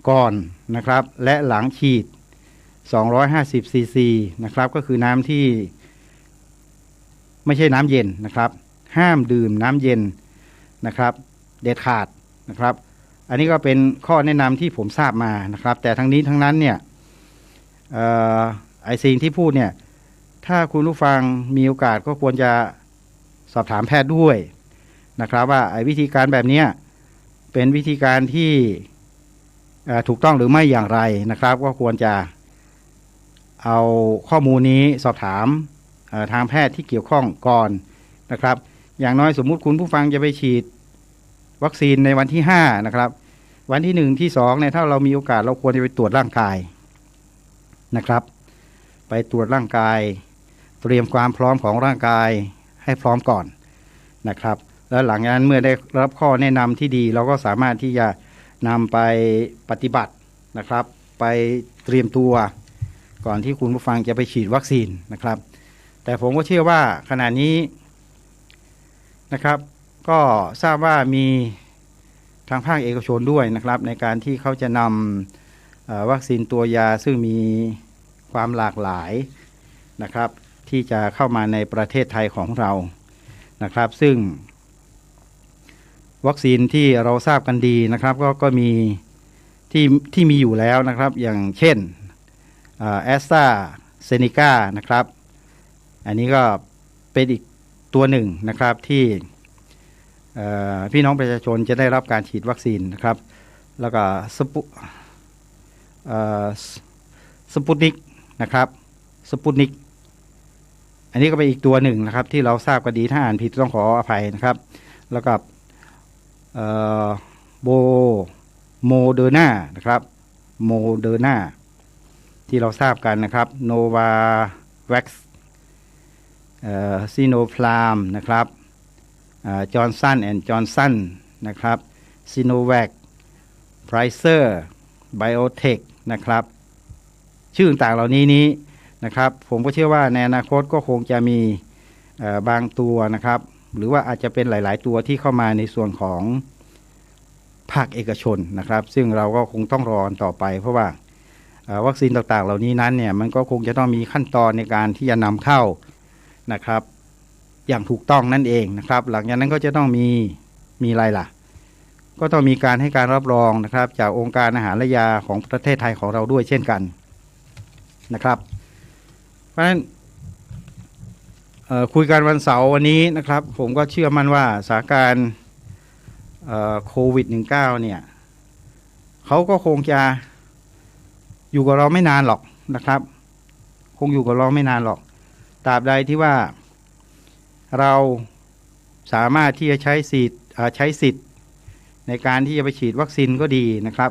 ก่อนนะครับและหลังฉีด250ซีซีนะครับก็คือน้ำที่ไม่ใช่น้ำเย็นนะครับห้ามดื่มน้ำเย็นนะครับเด็ดขาดนะครับอันนี้ก็เป็นข้อแนะนำที่ผมทราบมานะครับแต่ทั้งนี้ทั้งนั้นเนี่ยไอ้สิ่งที่พูดเนี่ยถ้าคุณผู้ฟังมีโอกาสก็ควรจะสอบถามแพทย์ด้วยนะครับว่าไอ้วิธีการแบบนี้เป็นวิธีการที่ถูกต้องหรือไม่อย่างไรนะครับก็ควรจะเอาข้อมูลนี้สอบถามทางแพทย์ที่เกี่ยวข้องก่อนนะครับอย่างน้อยสมมุติคุณผู้ฟังจะไปฉีดวัคซีนในวันที่5นะครับวันที่1ที่2เนี่ยถ้าเรามีโอกาสเราควรจะไปตรวจร่างกายนะครับไปตรวจร่างกายเตรียมความพร้อมของร่างกายให้พร้อมก่อนนะครับแล้วหลังจากนั้นเมื่อได้รับข้อแนะนำที่ดีเราก็สามารถที่จะนำไปปฏิบัตินะครับไปเตรียมตัวก่อนที่คุณผู้ฟังจะไปฉีดวัคซีนนะครับแต่ผมก็เชื่อว่าขณะนี้นะครับก็ทราบว่ามีทางภาคเอกชนด้วยนะครับในการที่เขาจะนำวัคซีนตัวยาซึ่งมีความหลากหลายนะครับที่จะเข้ามาในประเทศไทยของเรานะครับซึ่งวัคซีนที่เราทราบกันดีนะครับก็มีที่มีอยู่แล้วนะครับอย่างเช่นแอสตราเซเนกานะครับอันนี้ก็เป็นอีกตัวหนึ่งนะครับที่พี่น้องประชาชนจะได้รับการฉีดวัคซีนนะครับแล้วก็สปุตนิกนะครับสปุตนิกอันนี้ก็เป็นอีกตัวหนึ่งนะครับที่เราทราบกันดีถ้าอ่านผิดต้องขออภัยนะครับแล้วก็โมเดอร์นานะครับโมเดอร์นาที่เราทราบกันนะครับโนวาแว็กซ์ซีโนฟลามนะครับจอห์นสันแอนด์จอห์นสันนะครับซีโนแวคไพรเซอร์ไบโอเทคนะครับชื่อต่างๆเหล่านี้นะครับผมก็เชื่อว่าในอนาคตก็คงจะมีบางตัวนะครับหรือว่าอาจจะเป็นหลายๆตัวที่เข้ามาในส่วนของภาคเอกชนนะครับซึ่งเราก็คงต้องรอต่อไปเพราะว่าวัคซีนต่างๆเหล่านี้นั้นเนี่ยมันก็คงจะต้องมีขั้นตอนในการที่จะนำเข้านะครับอย่างถูกต้องนั่นเองนะครับหลังจากนั้นก็จะต้องมีอะไรล่ะก็ต้องมีการให้การรับรองนะครับจากองค์การอาหารและยาของประเทศไทยของเราด้วยเช่นกันนะครับเพราะฉะนั้นคุยกันวันเสาร์วันนี้นะครับผมก็เชื่อมั่นว่าสถานการณ์ โควิด -19 เนี่ยเขาก็คงจะอยู่กับเราไม่นานหรอกนะครับคงอยู่กับเราไม่นานหรอกตราบใดที่ว่าเราสามารถที่จะใช้สิทธิ์ในการที่จะไปฉีดวัคซีนก็ดีนะครับ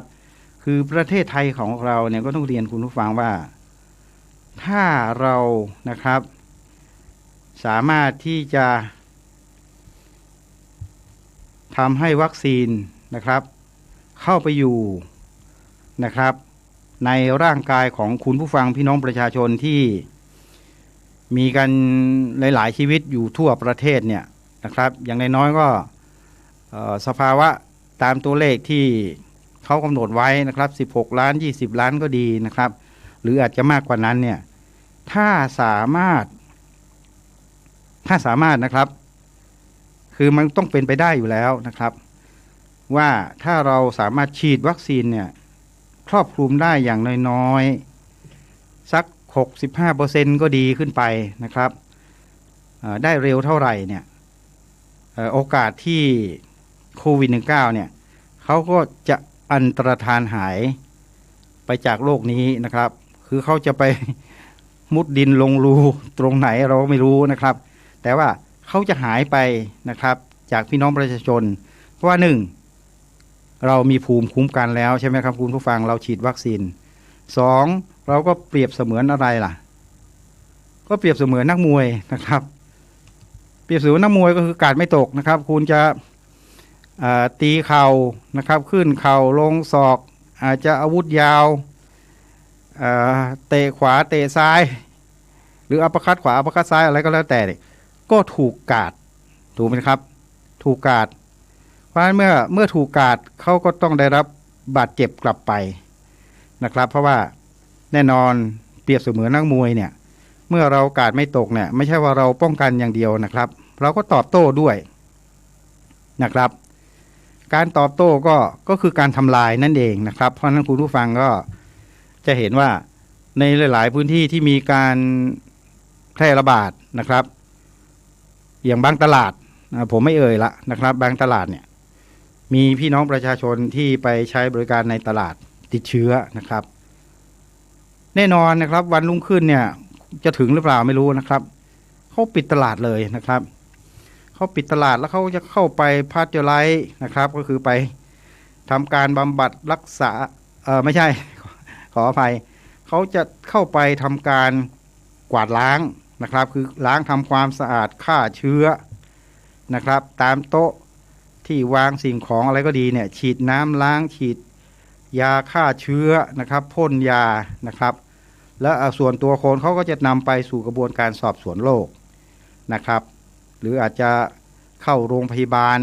คือประเทศไทยของเราเนี่ยก็ต้องเรียนคุณผู้ฟังว่าถ้าเรานะครับสามารถที่จะทำให้วัคซีนนะครับเข้าไปอยู่นะครับในร่างกายของคุณผู้ฟังพี่น้องประชาชนที่มีกันหลายๆชีวิตอยู่ทั่วประเทศเนี่ยนะครับอย่างน้อยๆก็สภาวะตามตัวเลขที่เขากำหนดไว้นะครับ16 ล้าน20 ล้านก็ดีนะครับหรืออาจจะมากกว่านั้นเนี่ยถ้าสามารถนะครับคือมันต้องเป็นไปได้อยู่แล้วนะครับว่าถ้าเราสามารถฉีดวัคซีนเนี่ยครอบคลุมได้อย่างน้อยๆสัก 65% ก็ดีขึ้นไปนะครับได้เร็วเท่าไหร่เนี่ยโอกาสที่โควิด -19 เนี่ยเขาก็จะอันตรธานหายไปจากโลกนี้นะครับคือเขาจะไปมุดดินลงรูตรงไหนเราไม่รู้นะครับแต่ว่าเขาจะหายไปนะครับจากพี่น้องประชาชนเพราะว่า1เรามีภูมิคุ้มกันแล้วใช่ไหมครับคุณผู้ฟังเราฉีดวัคซีน2เราก็เปรียบเสมือนอะไรล่ะก็เปรียบเสมือนนักมวยนะครับเปรียบเสมือนนักมวยก็คือกาดไม่ตกนะครับคุณจะตีเข่านะครับขึ้นเข่าลงศอกอาจจะอาวุธยาวเตะขวาเตะซ้ายหรืออัปคัตขวาอัปคัตซ้ายอะไรก็แล้วแต่ก็ถูกกาดถูกไหมครับถูกกาดเพราะฉะนั้นเมื่อถูกกาดเขาก็ต้องได้รับบาดเจ็บกลับไปนะครับเพราะว่าแน่นอนเปรียบเสมือนนักมวยเนี่ยเมื่อเรากาดไม่ตกเนี่ยไม่ใช่ว่าเราป้องกันอย่างเดียวนะครับเราก็ตอบโต้ด้วยนะครับการตอบโต้ก็คือการทำลายนั่นเองนะครับเพราะฉะนั้นคุณผู้ฟังก็จะเห็นว่าในหลายๆพื้นที่ที่มีการแพร่ระบาดนะครับอย่างบางตลาดผมไม่เอ่ยละนะครับบางตลาดเนี่ยมีพี่น้องประชาชนที่ไปใช้บริการในตลาดติดเชื้อนะครับแน่นอนนะครับวันรุ่งขึ้นเนี่ยจะถึงหรือเปล่าไม่รู้นะครับเขาปิดตลาดเลยนะครับเขาปิดตลาดแล้วเขาจะเข้าไปพาสเจอไรส์นะครับก็คือไปทำการบำบัดรักษาไม่ใช่ขออภัยเขาจะเข้าไปทำการกวาดล้างนะครับคือล้างทำความสะอาดฆ่าเชื้อนะครับตามโต๊ะที่วางสิ่งของอะไรก็ดีเนี่ยฉีดน้ำล้างฉีดยาฆ่าเชื้อนะครับพ่นยานะครับและส่วนตัวคนเขาก็จะนำไปสู่กระบวนการสอบสวนโรคนะครับหรืออาจจะเข้าโรงพยาบาล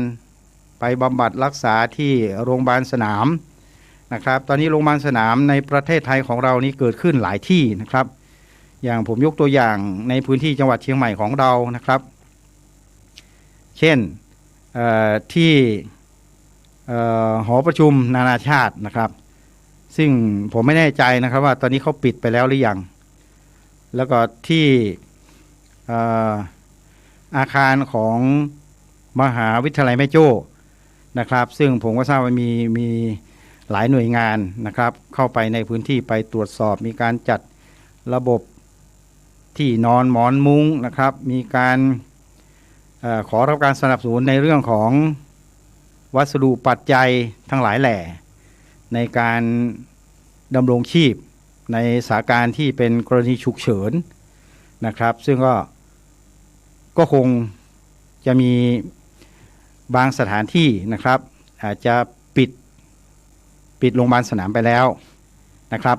ไปบำบัดรักษาที่โรงพยาบาลสนามนะครับตอนนี้โรงพยาบาลสนามในประเทศไทยของเรานี้เกิดขึ้นหลายที่นะครับอย่างผมยกตัวอย่างในพื้นที่จังหวัดเชียงใหม่ของเรานะครับเช่นที่หอประชุมนานาชาตินะครับซึ่งผมไม่แน่ใจนะครับว่าตอนนี้เขาปิดไปแล้วหรือยังแล้วก็ที่อาคารของมหาวิทยาลัยแม่โจ้นะครับซึ่งผมก็ทราบว่ามีหลายหน่วยงานนะครับเข้าไปในพื้นที่ไปตรวจสอบมีการจัดระบบที่นอนหมอนมุ้งนะครับมีการขอรับการสนับสนุนในเรื่องของวัสดุปัจจัยทั้งหลายแหล่ในการดำรงชีพในสถานการณ์ที่เป็นกรณีฉุกเฉินนะครับซึ่งก็คงจะมีบางสถานที่นะครับอาจจะปิดโรงพยาบาลสนามไปแล้วนะครับ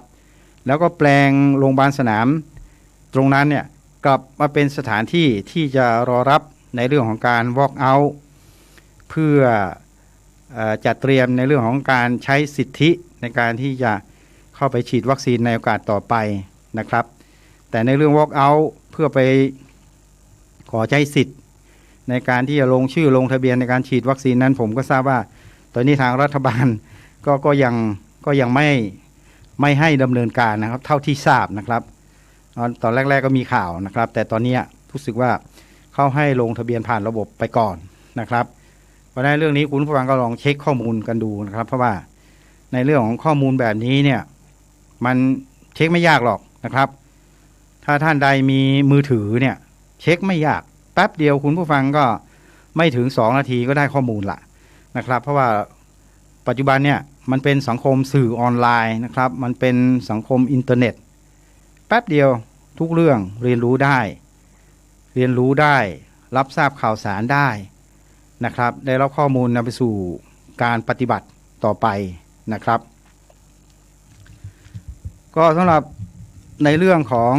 แล้วก็แปลงโรงพยาบาลสนามตรงนั้นเนี่ยกลับมาเป็นสถานที่ที่จะรอรับในเรื่องของการ walk out เพื่อจัดเตรียมในเรื่องของการใช้สิทธิในการที่จะเข้าไปฉีดวัคซีนในโอกาสต่อไปนะครับแต่ในเรื่อง walk out เพื่อไปขอใช้สิทธิ์ในการที่จะลงชื่อลงทะเบียนในการฉีดวัคซีนนั้นผมก็ทราบว่าตอนนี้ทางรัฐบาลก็ยังไม่ให้ดำเนินการนะครับเท่าที่ทราบนะครับตอนแรกๆก็มีข่าวนะครับแต่ตอนนี้รู้สึกว่าเขาให้ลงทะเบียนผ่านระบบไปก่อนนะครับ ราะฉะนั้นเรื่องนี้คุณผู้ฟังก็ลองเช็คข้อมูลกันดูนะครับเพราะว่าในเรื่องของข้อมูลแบบนี้เนี่ยมันเช็คไม่ยากหรอกนะครับถ้าท่านใดมีมือถือเนี่ยเช็คไม่ยากแป๊บเดียวคุณผู้ฟังก็ไม่ถึง2 นาทีก็ได้ข้อมูลละนะครับเพราะว่าปัจจุบันเนี่ยมันเป็นสังคมสื่อออนไลน์นะครับมันเป็นสังคมอินเทอร์เน็ตแป๊บเดียวทุกเรื่องเรียนรู้ได้รับทราบข่าวสารได้นะครับได้รับข้อมูลนำไปสู่การปฏิบัติต่อไปนะครับก็สำหรับในเรื่องของ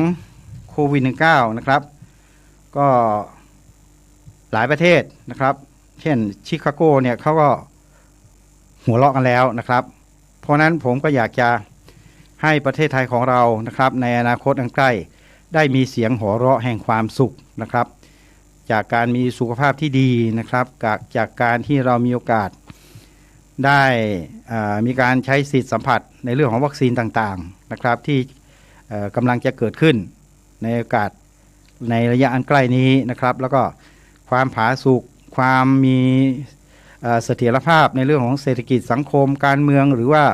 โควิด -19 นะครับก็หลายประเทศนะครับเช่นชิคาโกเนี่ยเขาก็หัวเราะกันแล้วนะครับเพราะนั้นผมก็อยากจะให้ประเทศไทยของเรานะครับในอนาคตอันใกล้ได้มีเสียงหัวเราะแห่งความสุขนะครับจากการมีสุขภาพที่ดีนะครับจากการที่เรามีโอกาสได้มีการใช้สิทธิสัมผัสในเรื่องของวัคซีนต่างๆนะครับที่กำลังจะเกิดขึ้นในโอกาสในระยะอันใกล้นี้นะครับแล้วก็ความผาสุกความมีเสถียรภาพในเรื่องของเศรษฐกิจสังคมการเมืองหรือว่า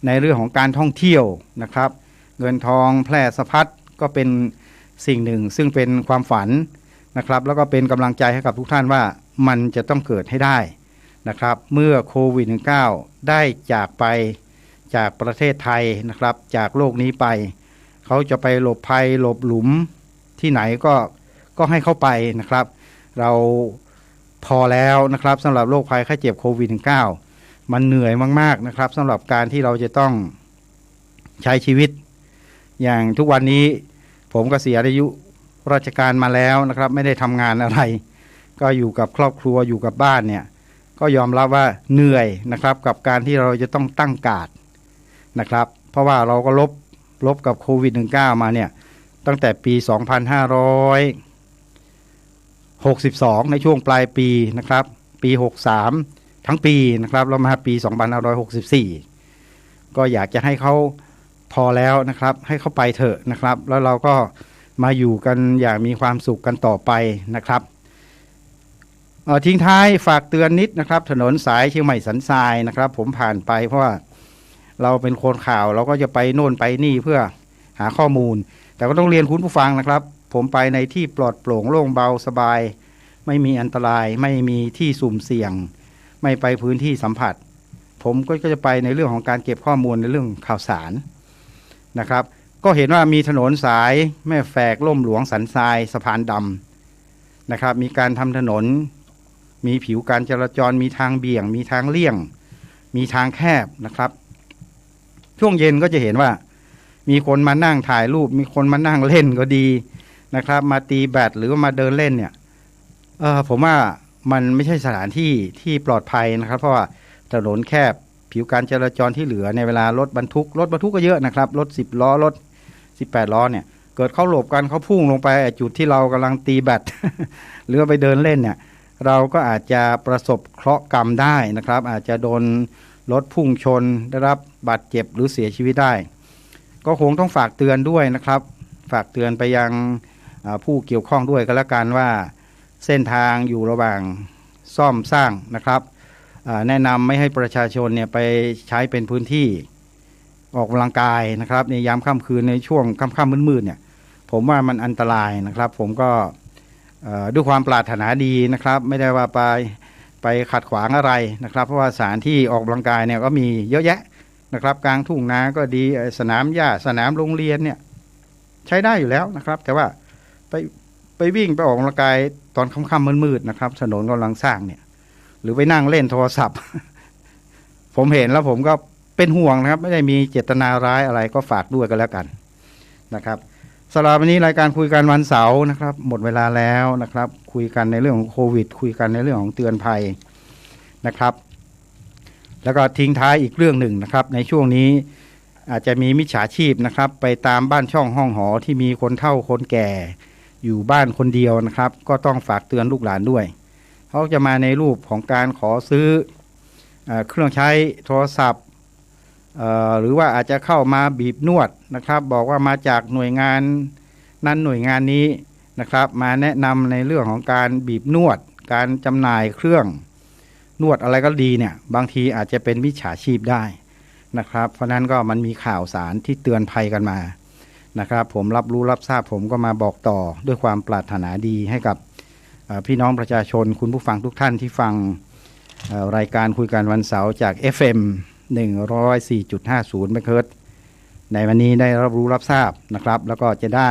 ในเรื่องของการท่องเที่ยวนะครับเงินทองแพร่สะพัดก็เป็นสิ่งหนึ่งซึ่งเป็นความฝันนะครับแล้วก็เป็นกำลังใจให้กับทุกท่านว่ามันจะต้องเกิดให้ได้นะครับเมื่อโควิด -19 ได้จากไปจากประเทศไทยนะครับจากโลกนี้ไปเขาจะไปหลบภัยหลบหลุมที่ไหนก็ให้เข้าไปนะครับเราพอแล้วนะครับสำหรับโรคภัยไข้เจ็บโควิด -19 มันเหนื่อยมากๆนะครับสำหรับการที่เราจะต้องใช้ชีวิตอย่างทุกวันนี้ผมเกษียณอายุราชการมาแล้วนะครับไม่ได้ทำงานอะไรก็อยู่กับครอบครัวอยู่กับบ้านเนี่ยก็ยอมรับว่าเหนื่อยนะครับกับการที่เราจะต้องตั้งการ์ดนะครับเพราะว่าเราก็ลบกับโควิด -19 มาเนี่ยตั้งแต่ปี 2562 ในช่วงปลายปีนะครับปี 63 ทั้งปีนะครับแล้วมาปี 2564 ก็อยากจะให้เขาพอแล้วนะครับให้เขาไปเถอะนะครับแล้วเราก็มาอยู่กันอย่างมีความสุขกันต่อไปนะครับทิ้งท้ายฝากเตือนนิดนะครับถนนสายเชียงใหม่สันทรายนะครับผมผ่านไปเพราะว่าเราเป็นคนข่าวเราก็จะไปโน่นไปนี่เพื่อหาข้อมูลแต่ก็ต้องเรียนคุณผู้ฟังนะครับผมไปในที่ปลอดโปร่งโล่งเบาสบายไม่มีอันตรายไม่มีที่สุ่มเสี่ยงไม่ไปพื้นที่สัมผัสผมก็จะไปในเรื่องของการเก็บข้อมูลในเรื่องข่าวสารนะครับก็เห็นว่ามีถนนสายแม่แฝกล่มหลวงสันทรายสะพานดำนะครับมีการทำถนนมีผิวการจราจรมีทางเบี่ยงมีทางเลี่ยงมีทางแคบนะครับช่วงเย็นก็จะเห็นว่ามีคนมานั่งถ่ายรูปมีคนมานั่งเล่นก็ดีนะครับมาตีแบดหรือว่ามาเดินเล่นเนี่ยผมว่ามันไม่ใช่สถานที่ที่ปลอดภัยนะครับเพราะว่าถนนแคบผิวการจราจรที่เหลือในเวลารถบรรทุกก็เยอะนะครับรถ10 ล้อรถ18 ล้อเนี่ยเกิดเขาหลบกันเขาพุ่งลงไปจุดที่เรากำลังตีแบด หรือไปเดินเล่นเนี่ยเราก็อาจจะประสบเคราะห์กรรมได้นะครับอาจจะโดนรถพุ่งชนได้รับบาดเจ็บหรือเสียชีวิตได้ก็คงต้องฝากเตือนด้วยนะครับฝากเตือนไปยังผู้เกี่ยวข้องด้วยก็แล้วกันว่าเส้นทางอยู่ระหว่างซ่อมสร้างนะครับแนะนำไม่ให้ประชาชนเนี่ยไปใช้เป็นพื้นที่ออกกำลังกายนะครับในยามค่ำคืนในช่วงค่ำๆมืดๆเนี่ยผมว่ามันอันตรายนะครับผมก็ด้วยความปรารถนาดีนะครับไม่ได้ว่าไปขัดขวางอะไรนะครับเพราะว่าสถานที่ออกกำลังกายเนี่ยก็มีเยอะแยะนะครับกลางทุ่งนาก็ดีสนามหญ้าสนามโรงเรียนเนี่ยใช้ได้อยู่แล้วนะครับแต่ว่าไปวิ่งไปออกกำลังกายตอนค่ำๆมืดๆนะครับถนนกำลังสร้างเนี่ยหรือไปนั่งเล่นโทรศัพท์ ผมเห็นแล้วผมก็เป็นห่วงนะครับไม่ได้มีเจตนาร้ายอะไรก็ฝากด้วยกันแล้วกันนะครับสำหรับวันนี้รายการคุยกันวันเสาร์นะครับหมดเวลาแล้วนะครับคุยกันในเรื่องของโควิดคุยกันในเรื่องของเตือนภัยนะครับแล้วก็ทิ้งท้ายอีกเรื่องหนึ่งนะครับในช่วงนี้อาจจะมีมิจฉาชีพนะครับไปตามบ้านช่องห้องหอที่มีคนเฒ่าคนแก่อยู่บ้านคนเดียวนะครับก็ต้องฝากเตือนลูกหลานด้วยเขาจะมาในรูปของการขอซื้อเครื่องใช้โทรศัพท์หรือว่าอาจจะเข้ามาบีบนวดนะครับบอกว่ามาจากหน่วยงานนั้นหน่วยงานนี้นะครับมาแนะนำในเรื่องของการบีบนวดการจำหน่ายเครื่อง นวดอะไรก็ดีเนี่ยบางทีอาจจะเป็นมิจฉาชีพได้นะครับเพราะนั้นก็มันมีข่าวสารที่เตือนภัยกันมานะครับผมรับรู้รับทราบผมก็มาบอกต่อด้วยความปรารถนาดีให้กับพี่น้องประชาชนคุณผู้ฟังทุกท่านที่ฟังรายการคุยกันวันเสาร์จาก FM 104.50 เมกะเฮิรตซ์ในวันนี้ได้รับรู้รับทราบนะครับแล้วก็จะได้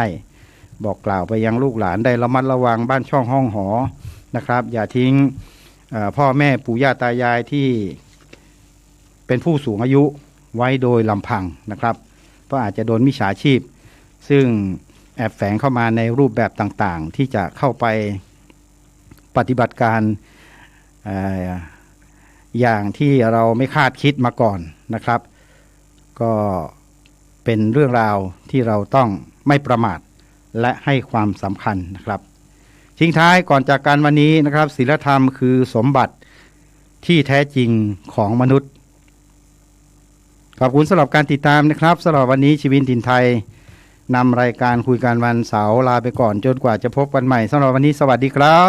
บอกกล่าวไปยังลูกหลานได้ระมัดระวังบ้านช่องห้องหอนะครับอย่าทิ้งพ่อแม่ปู่ย่าตายายที่เป็นผู้สูงอายุไว้โดยลำพังนะครับเพราะอาจจะโดนมิจฉาชีพซึ่งแอบแฝงเข้ามาในรูปแบบต่างๆที่จะเข้าไปปฏิบัติการอย่างที่เราไม่คาดคิดมาก่อนนะครับก็เป็นเรื่องราวที่เราต้องไม่ประมาทและให้ความสำคัญนะครับทิ้งท้ายก่อนจากการวันนี้นะครับศีลธรรมคือสมบัติที่แท้จริงของมนุษย์ขอบคุณสำหรับการติดตามนะครับสำหรับวันนี้ชีวิตถิ่นไทยนำรายการคุยกันวันเสาร์ลาไปก่อนจนกว่าจะพบกันใหม่สำหรับวันนี้สวัสดีครับ